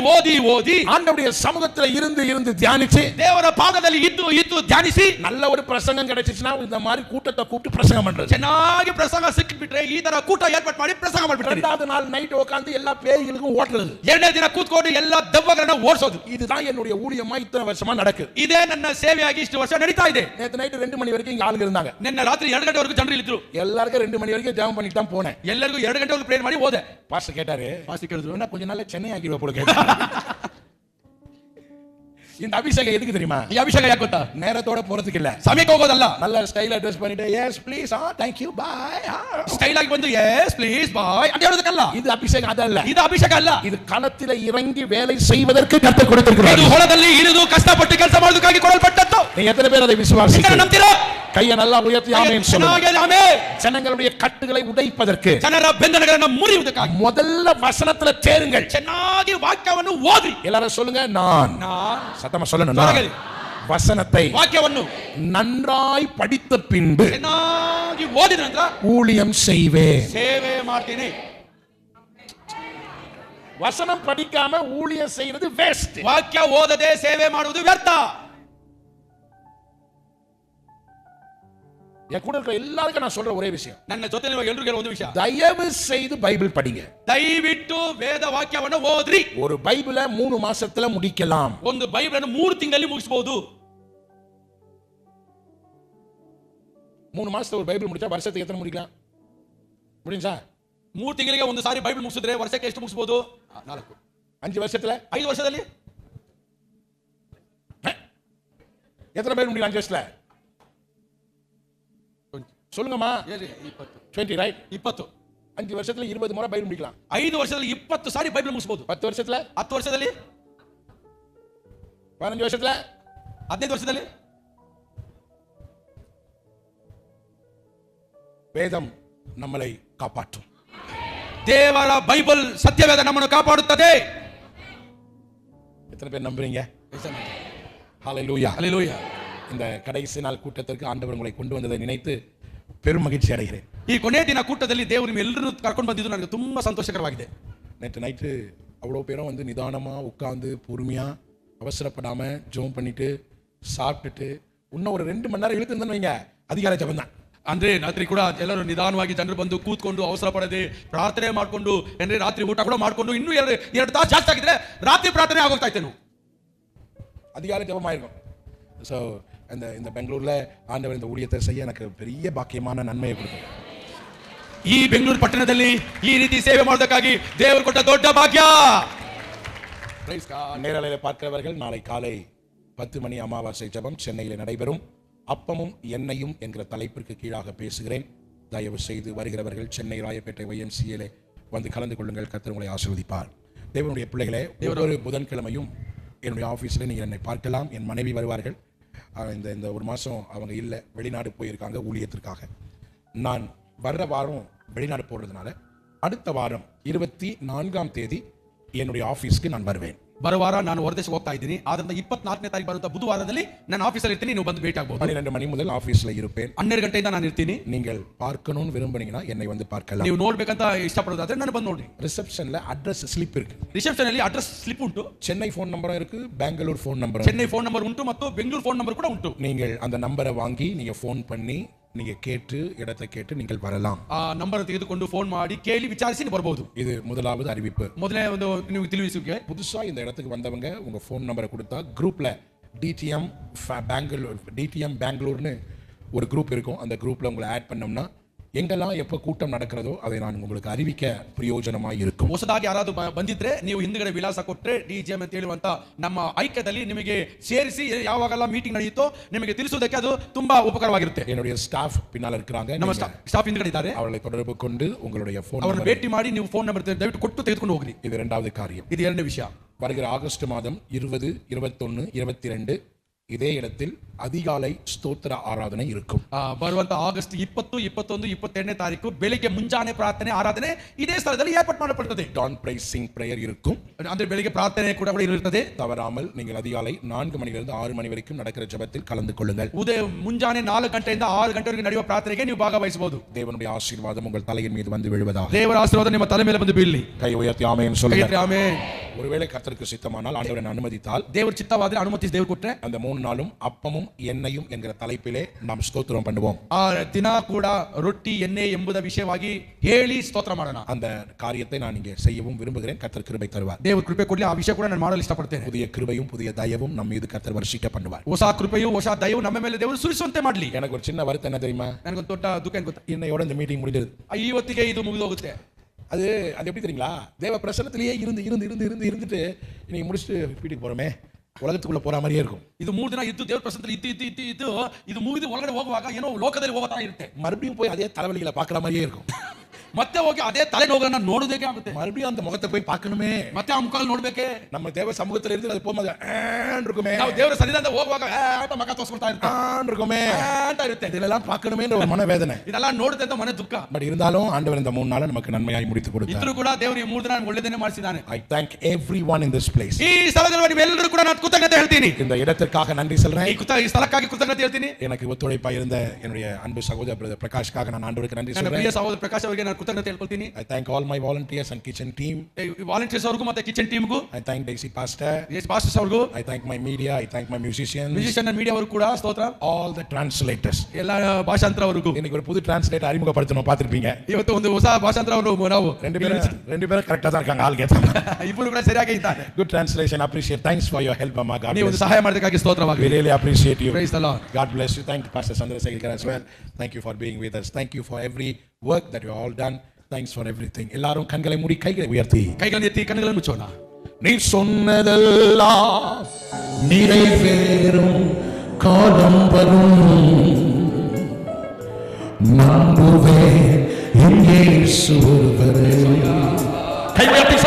ஆண்டவருடைய சமூகத்துல இருந்து தியானிச்சு ದೇವರ ಪಾದದಲ್ಲಿ ಇದ್ದು ಧ್ಯಾನಿಸಿ நல்ல ஒரு பிரசங்கம் கிடைச்சிச்சுனா இந்த மாதிரி கூட்டத்தை கூப்பிட்டு பிரசங்கம் பண்றது. ಚೆನ್ನಾಗಿ ಪ್ರಸಂಗ ಸಿಕ್ಕಿಬಿಟ್ರೆ ಈ ತರ ಕೂಟ ಏರ್ಪಾಡು ಮಾಡಿ ಪ್ರಸಂಗ ಮಾಡ್ಬಿಡ್ತಾರೆ. இரண்டாவது நாள் நைட் உட்கார்ந்து எல்லா பேய்களுக்கும் ஓட்டுறது. ಎರಡನೇ ದಿನ ಕೂತ್ಕೊಂಡು ಎಲ್ಲ ದೆವ್ವಗಳನ್ನ ಓಡಿಸೋದು. இதுதான் என்னுடைய ஊழியமா இத்தனை வருஷமா நடக்குது. ಇದೇ ನನ್ನ ಸೇವೆಯಾಗಿ ಇಷ್ಟು ವರ್ಷ ನಡೀತಾ ಇದೆ. நேத்து நைட் 2 மணி வரைக்கும் இங்க ஆளுங்க இருந்தாங்க. ನಿನ್ನೆ ರಾತ್ರಿ 2 ಗಂಟೆವರೆಗೂ ಜನರು ಇಲ್ಲಿದ್ರು. எல்லாருக்கும் 2 மணி வரைக்கும் ஜெபம் பண்ணிட்டு தான் போனேன். ಎಲ್ಲರಿಗೂ 2 ಗಂಟೆವರೆಗೂ ಪ್ರೇಯರ್ ಮಾಡಿ ಹೋದೆ. பாஸ்டர் கேட்டாரு, ಪಾಸ್ಟರ್ ಕೇಳಿದ್ರು, என்ன கொஞ்ச நாள்ல சென்னை ஆகிடுவ போல கேட்டாரு. இந்த அபிஷேகம் எதுக்கு தெரியுமா? ಈ ಅಭಿಷೇಕ ಯಾಕೆ ಗೊತ್ತಾ? நேரத்தோட போறதுக்கு இல்ல, ಸಮಯಕ್ಕೆ ಹೋಗೋದಲ್ಲ. நல்ல ஸ்டைலா ட்ரெஸ் பண்ணிட்டு yes please thank you boy style ಆಗಿ ಬಂದು ಎಸ್ ಪ್ಲೀಸ್ ಬಾಯ್ ಅಂತ ಹೇಳೋದಕ್ಕಲ್ಲ. இது அபிஷேகம் அதல்ல. ಇದು ಅಭಿಷೇಕ ಅಲ್ಲ. இது களத்திலே இறங்கி வேலை செய்வதற்கு கர்த்தர் கொடுத்திருக்கிறார். ಇದು ಹೊಲದಲ್ಲಿ ಇಳಿದು ಕಷ್ಟಪಟ್ಟು ಕೆಲಸ ಮಾಡೋದಕ್ಕಾಗಿ ಕೊಡಲ್ಪಟ್ಟದ್ದು. நீங்க எத்தனை பேர் அதை விசுவாசிக்கிறீங்க? ನಂಬ್ತೀರಾ? கையை நல்லா உயர்த்தி ஆமென் சொல்லுங்க. ಆಮೆನ್. ஜனங்களுடைய கட்டுகளை உடைப்பதற்கு, ಜನರ ಬೆಂದನೆಗಳನ್ನು ಮುರಿಯುವುದಕ್ಕಾಗಿ முதல்ல வசனத்துல சேருங்கள். ಚೆನ್ನಾಗಿ ವಾಕ್ಯವನ್ನು ಓದಿ. எல்லாரும் சொல்லுங்க, நான் சத்தமா சொல்லணும், நான் வசனத்தை ವಾಕ್ಯವನ್ನು நன்றாய் படித்த பின்பு ಚೆನ್ನಾಗಿ ಓದಿದ ನಂತರ ஊழியம் செய்வேன். ಸೇವೆ ಮಾಡ್ತೀನಿ. வசனம் படிக்காம ஊழியம் செய்யறது வேஸ்ட். ವಾಕ್ಯ ಓದದೆ ಸೇವೆ ಮಾಡುವುದು ವ್ಯರ್ಥ. என் கூட இருக்கிற எல்லாருக்கும் நான் சொல்ற ஒரே விஷயம், ನನ್ನ ಜೊತೆ ಎಲ್ಲರಿಗೂ ಒಂದು ವಿಷಯ, தயவு செய்து பைபிள் படிங்க. ದಯವಿಟ್ಟು ವೇದ ವಾಕ್ಯವನ್ನು ಓದ್ರಿ. ஒரு பைபிளை 3 மாசத்துல முடிக்கலாம். ಒಂದು ಬೈಬಲನ್ನು 3 ತಿಂಗಳಲ್ಲಿ ಮುಗಿಸಬಹುದು. 3 மாசத்துல ஒரு பைபிள் முடிச்சா வருஷத்துக்கு எத்தனை முடிக்கலாம்? முடிஞ்சா 3 ತಿಂಗಳಿಗೆ ಒಂದು ಸಾರಿ ಬೈಬಲ್ ಮುಗಿಸಿದ್ರೆ ವರ್ಷಕ್ಕೆ ಎಷ್ಟು ಮುಗಿಸಬಹುದು? 4. 5 வருஷத்துல 5 ವರ್ಷದಲ್ಲಿ எத்தனை பைபிள் முடிக்கலாம்? 5 வருஷத்துல சொல்லுங்கம்மா. 20 ரைட்? 20. 5 வருஷத்துல 20 முறை பைபிள் முடிக்கலாம். 5 ವರ್ಷದಲ್ಲಿ 20 ಸಾರಿ ಬೈಬಲ್ ಮುಗಿಸಬಹುದು. 10 வருஷத்துல 10 ವರ್ಷದಲ್ಲಿ 15 வருஷத்துல 15 ವರ್ಷದಲ್ಲಿ வேதம் நம்மளை காப்பாற்றும். ದೇವರ ಬೈಬಲ್ ಸತ್ಯವೇದ ನಮ್ಮನ್ನು ಕಾಪಾಡುತ್ತದೆ. எத்தனை பேர் நம்புறீங்க? ஹalleluya. ஹalleluya. இந்த கடைசி நாள் கூட்டத்திற்கு ஆண்டவர் உங்களை கொண்டு வந்ததை நினைத்து பெரும் மகிழ்ச்சி அடைகிறேன். ಈ ಕೊನೆಯ ದಿನ ಕೂಟದಲ್ಲಿ ದೇವರು ನಿಮ್ಮೆಲ್ಲರನ್ನು ಕರ್ಕೊಂಡು ಬಂದಿದ್ದು ನನಗೆ ತುಂಬಾ ಸಂತೋಷಕರವಾಗಿದೆ. நேற்று நைட்டு அவ்வளோ பேரும் வந்து நிதானமாக உட்காந்து பொறுமையாக அவசரப்படாமல் ஜெபம் பண்ணிட்டு சாப்பிட்டுட்டு இன்னும் ஒரு 2 மணி நேரம் இழுத்துருந்தேன்னு வைங்க, அதிகாலை ஜெபம் தான். ಅಂದ್ರೆ ರಾತ್ರಿ ಕೂಡ ಎಲ್ಲರೂ ನಿಧಾನವಾಗಿ ಜನರು ಬಂದು ಕೂತ್ಕೊಂಡು ಅವಸರ ಪಡದೆ ಪ್ರಾರ್ಥನೆ ಮಾಡ್ಕೊಂಡು ಅಂದ್ರೆ ರಾತ್ರಿ ಊಟ ಕೂಡ ಮಾಡ್ಕೊಂಡು ಇನ್ನೂ ಎರಡು ತಾಸು ಜಾಸ್ತಿ ಆಗಿದ್ರೆ ರಾತ್ರಿ ಪ್ರಾರ್ಥನೆ ಆಗೋಗ್ತಾ ಇತ್ತೇನು, அதிகாலை ஜெபமாயிருக்கும். ஸோ இந்த பெங்களூரில் ஆண்டவர் இந்த ஊழியத்தை செய்ய எனக்கு பெரிய பாக்கியமான நன்மையை கொடுக்கும். ಈ ಬೆಂಗಳೂರು ಪಟ್ಟಣದಲ್ಲಿ ಈ ರೀತಿ ಸೇವೆ ಮಾಡೋದಕ್ಕಾಗಿ ದೇವರು ಕೊಟ್ಟ ದೊಡ್ಡ ಭಾಗ್ಯ. நேரலையில் பார்க்கிறவர்கள் நாளை காலை 10 மணி அமாவாசை ஜெபம் சென்னையில் நடைபெறும். அப்பமும் எண்ணெயும் என்கிற தலைப்பிற்கு கீழாக பேசுகிறேன். தயவு செய்து வருகிறவர்கள் சென்னை ராயப்பேட்டை YMCA வந்து கலந்து கொள்ளுங்கள். கர்த்தர் உங்களை ஆசீர்வதிப்பார். தேவனுடைய பிள்ளைகளே, ஒவ்வொரு புதன்கிழமையும் என்னுடைய ஆஃபீஸில் நீங்கள் என்னை பார்க்கலாம். என் மனைவி வருவார்கள். இந்த ஒரு மாதம் அவங்க இல்லை, வெளிநாடு போயிருக்காங்க ஊழியத்திற்காக. நான் வர்ற வாரம் வெளிநாடு போடுறதுனால அடுத்த வாரம் 24ஆம் தேதி என்னுடைய ஆஃபீஸ்க்கு நான் வருவேன். ಬರುವಾರ ನಾನು ಹೊರದೇಶ ಹೋಗ್ತಾ ಇದ್ದೀನಿ. ಆದ್ದರಿಂದ 24ನೇ ತಾರೀಕು ಬರುವಂತ ಬುಧವಾರದಲ್ಲಿ ನಾನು ಆಫೀಸಲ್ಲಿ ಇರ್ತೀನಿ. ನೀವು ಬಂದು ಭೇಟಿ ಆಗಬಹುದು. 12 ಮணி முதல் ஆஃபீஸ்ல இருப்பேன். 12 ಗಂಟೆಯಿಂದ ನಾನು ಇರ್ತೀನಿ. நீங்கள் பார்க்கணும்னு விரும்புனீங்கன்னா என்னை வந்து பார்க்கலாம். ನೀವು ನೋಡ್ಬೇಕಂತ ಇಷ್ಟಪಡೋದಾದ್ರೆ ನಾನು ಬಂದು ನೋಡಿ. ரிசப்ஷன்ல அட்ரஸ் ஸ்லிப் இருக்கு. ರಿಸೆಪ್ಷನ್ ಅಲ್ಲಿ ಅಡ್ರೆಸ್ ಸ್ಲಿಪ್ ಉಂಟು. சென்னை ஃபோன் நம்பரும் இருக்கு, பெங்களூர் ஃபோன் நம்பரும். ಚೆನ್ನೈ ಫೋನ್ ನಂಬರ್ ಉಂಟು ಮತ್ತು ಬೆಂಗಳೂರು ಫೋನ್ ನಂಬರ್ ಕೂಡ ಉಂಟು. நீங்கள் அந்த நம்பரை வாங்கி நீங்க ஃபோன் பண்ணி நீங்க கேட்டு இடத்தை கேட்டு நீங்கள் வரலாம். ಆ ನಂಬರ್ ತೆಗೆದುಕೊಂಡು ಫೋನ್ ಮಾಡಿ ಕೇಳಿ ವಿಚಾರಿಸಿ ನೀವು ಬರಬಹುದು. இது முதலாவது அறிவிப்பு. ಮೊದಲನೇ ಒಂದು ನಿಮಗೆ ತಿಳಿಸುವಿಕೆ. புதுசா இந்த இடத்துக்கு வந்தவங்க உங்க ஃபோன் நம்பரை கொடுத்தா குரூப்ல DTM பெங்களூர்னு ஒரு குரூப் இருக்கும். அந்த குரூப்ல உங்களை ஆட் பண்ணோம்னா எங்கெல்லாம் எப்போ கூட்டம் நடக்கிறதோ அதை நான் உங்களுக்கு அறிவிக்க ಪ್ರಯೋಜನವಾಗಿ இருக்கும். ಹೊಸದಾಗಿ ಯಾರಾದರೂ ಬಂದಿದ್ರೆ ನೀವು ಹಿಂದ್ಗಡೆ ವಿಳಾಸ ಕೊಟ್ಟರೆ DGM ಅಂತ ಹೇಳುವಂತ ನಮ್ಮ ಐಕ್ಯದಲ್ಲಿ ನಿಮಗೆ ಸೇರಿಸಿ ಯಾವಾಗೆಲ್ಲ ಮೀಟಿಂಗ್ ನಡೆಯುತ್ತೋ ನಿಮಗೆ ತಿಳಿಸುವುದಕ್ಕೆ ಅದು ತುಂಬಾ ಉಪಕಾರವಾಗಿರುತ್ತೆ. என்னுடைய ஸ்டாஃப் பின்னால இருக்காங்க. ನಮ್ಮ ಸ್ಟಾಫ್ ಹಿಂದ್ಗಡೆ ಇದ್ದಾರೆ. அவர்களை தொடர்பு கொண்டு உங்களுடைய ஃபோன் ಅವರನ್ನು ಭೇಟಿ ಮಾಡಿ ನೀವು ಫೋನ್ ನಂಬರ್ ದಯವಿಟ್ಟು ಕೊಟ್ಟು ತೆಗೆದುಕೊಂಡು ಹೋಗ್ರಿ. இது இரண்டாவது காரியம். ಇದು ಎರಡನೇ ವಿಷಯ. வருகிற ஆகஸ்ட் மாதம் 20, 21, 22 இதே இடத்தில் அதிகாலை ஸ்தோத்திர ஆராதனை இருக்கும். ಬರುವಂತ ಆಗಸ್ಟ್ 20, 21, 22ನೇ ತಾರೀಕು ಬೆಳಿಗ್ಗೆ ಮುಂಜಾನೆ ಪ್ರಾರ್ಥನೆ ಆರಾಧನೆ ಇದೇ ಸ್ಥಳದಲ್ಲಿ ಏರ್ಪಾಡು ಮಾಡಲ್ಪಡುತ್ತದೆ. டான் பிரைசிங் பிரேயர் இருக்கும். ಅಂದ್ರೆ ಬೆಳಿಗ್ಗೆ ಪ್ರಾರ್ಥನೆ ಕೂಡ ಇರುತ್ತದೆ. தவறாமல் நீங்கள் அதிகாலை 4 மணியிலிருந்து 6 மணி வரைக்கும் நடக்கிற ஜெபத்தில் கலந்து கொள்ளுங்கள். ಉದಯ ಮುಂಜಾನೆ 4 ಗಂಟೆಯಿಂದ 6 ಗಂಟೆವರೆಗೆ ನಡೆಯುವ ಪ್ರಾರ್ಥನೆಗೆ ನೀವು ಭಾಗವಹಿಸಬಹುದು. தேவனுடைய ஆசீர்வாதம் உங்கள் தலையின் மீது வந்து விழுவதாக. ದೇವರ ಆಶೀರ್ವಾದ ನಿಮ್ಮ ತಲೆ ಮೇಲೆ ಬಂದು ಬೀಳಲಿ. கை உயர்த்தி ஆமென் சொல்லுங்க. ಆಮೆನ್. ஒருவேளை கர்த்தருக்கு சித்தமானால் ஆண்டவர் அனுமதித்தால் ದೇವರ ಚಿತ್ತವಾದರೆ ಅನುಮತಿಸಿ ದೇವರು ಕೊಟ್ಟರೆ அந்த 3 நாளும் அப்பமும் எண்ணெயும் என்கிற தலைப்பிலே நாம் ஸ்தோத்திரம் பண்ணுவோம். ಆ ದಿನ ಕೂಡ ರೊಟ್ಟಿ ಎಣ್ಣೆ ಎಂಬುದ ವಿಷಯವಾಗಿ ಹೇಳಿ ಸ್ತೋತ್ರ ಮಾಡೋಣ. அந்த காரியத்தை நான் இங்கே செய்யவும் விரும்புகிறேன். கர்த்தர் கிருபை தருவார். ದೇವರು ಕೃಪೆ ಕೊಡಲಿ. ಆ ವಿಷಯ ಕೂಡ ನಾನು ಮಾಡಲು ಇಷ್ಟಪಡ್ತೇನೆ. புதிய கிருபையும் புதிய தயவும் நம்ம மீது கர்த்தர் ವರ್ಷಿக்க பண்ணுவார். ಹೊಸ ಕೃಪೆಯು ಹೊಸ ದಯವು ನಮ್ಮ ಮೇಲೆ ದೇವರು ಸುರಿಸುವಂತೆ ಮಾಡಲಿ. எனக்கு ஒரு சின்ன வருத்தம் என்ன தெரியுமா? ನನಗೊಂದು ದೊಡ್ಡ ದುಃಖ ಏನು ಗೊತ್ತಾ? இன்னையோட இந்த மீட்டிங் முடிஞ்சது. ಇವತ್ತಿಗೆ ಇದು ಮುಗಿದು ಹೋಗುತ್ತೆ. அது எப்படி தெரியுங்களா? தேவ பிரசன்னத்திலேயே இருந்துட்டு நீங்க முடிச்சுட்டு வீட்டுக்கு போறோமே, உலகத்துக்குள்ள போற மாதிரியே இருக்கும். ಇದು 3 ದಿನ ಇದ್ದು ದೇವರ ಪ್ರಸನ್ನದಲ್ಲಿ ಇದ್ದು ಇದು ಮುಗಿದು ಒಳಗಡೆ ಹೋಗುವಾಗ ಏನೋ ಲೋಕದಲ್ಲಿ ಹೋಗ್ತಾ ಇರುತ್ತೆ. மறுபடியும் போய் அதே தலைவலிகளை பார்க்குற மாதிரியே இருக்கும். ಮತ್ತೆ ಹೋಗಿ ಅದೇ ತಲೆನೋವನ್ನು ನೋಡೋದಕ್ಕೆ ಆಗುತ್ತೆ. மறுபடியும் அந்த முகத்தை போய் பார்க்கணுமே, ಮತ್ತೆ ಆ ಮುಖ ನೋಡ್ಬೇಕೆ. நம்ம தேவ சமூகத்துல இருந்து அது போகும்போது இருக்குமே, ನಾವು ದೇವರ ಸನ್ನಿಧಾನದಿಂದ ಹೋಗುವಾಗ ಮುಖ ತೋರಿಸ್ಕೊಳ್ತಾ இருக்குமே ಅಂತ ಇರುತ್ತೆ. இதெல்லாம் பார்க்கணுமேன்ற ஒரு மனவேதனை. ಇದೆಲ್ಲ ನೋಡುತ್ತೆ ಅಂತ ಮನೆ ದುಃಖ. பட் இருந்தாலும் ஆண்டவர் இந்த 3 நாளை நமக்கு நன்மையாய் முடித்து கொடுத்தார். ಇದ್ರೂ ಕೂಡ ದೇವರು ಈ 3 ದಿನ ಒಳ್ಳೆಯದನ್ನೇ ಮಾಡಿಸಿದ್ದಾನೆ. I thank everyone in this place. ಈ ಸ್ಥಳದಲ್ಲಿ ನೀವೆಲ್ಲರೂ ಕೂಡ ನಾನು ಕೃತಜ್ಞತೆ ಹೇಳ್ತೀನಿ. இந்த இடத்திற்காக நன்றி சொல்றேன். ಈ ಸ್ಥಳಕ್ಕಾಗಿ ಕೃತಜ್ಞತೆ ಹೇಳ್ತೀನಿ. எனக்கு ஒத்துழைப்பா இருந்த என்னுடைய அன்பு சகோதரர் பிரதர் பிரகாஷ்காக நான் ஆண்டவருக்கு நன்றி ನನ್ನ சொல்றேன். ಪ್ರಿಯ ಸಹೋದರ ಪ್ರಕಾಶ್ ಅವರಿಗೆ ನಾನು ಕೃತಜ್ಞತೆ ಹೇಳ್ಕೊಳ್ತೀನಿ. I thank all my volunteers and kitchen team. Volunteers ಅವರಿಗೂ ಮತ್ತೆ ಕಿಚನ್ ಟೀಮ್ಗೂ. I thank Daisy Pastor. Pastors ಅವರಿಗೂ. I thank my media. I thank my musicians. Musician media ಅವರು ಕೂಡ ಸ್ತೋತ್ರ. All the translators. ಎಲ್ಲ ಭಾಷಾಂತರ ಅವರಿಗೂ. இன்னைக்கு ஒரு புது டிரான்ஸ்லேட்டர் அறிமுகப்படுத்தணும் பார்த்திருப்பீங்க. ಇವತ್ತು ಒಂದು ಹೊಸ ಭಾಷಾಂತರ ಅವರು ನಾವು ரெண்டு பேரும் கரெக்ட்டா தான் இருக்காங்க. ஆள் கேட்டா ಇಬ್ಬರು ಕೂಡ ಸರಿಯಾಗಿ ಇದ್ದಾರೆ. Good translation. Appreciate. Thanks for your help, Mama. God ನೀವು bless. ಸಹಾಯ ಮಾಡೋದಕ್ಕಾಗಿ ಸ್ತೋತ್ರವಾಗಲಿ. We really appreciate you. Praise the Lord. God bless you. Thank you, Pastor Chandrasekhar as well. Thank you for being with us. Thank you for every work that you all done. Thanks for everything. எல்லாரும் கண்களை மூடி கைகளை உயர்த்தி ಕೈಗಳನ್ನು ಎತ್ತಿ ಕಣ್ಣುಗಳನ್ನು ಮುಚ್ಚೋಣ. நீ சொன்னதெல்லாம் நிறைவேறும் காலம் வரும், நம்புவேன் என் இயேசு ஒருவரே.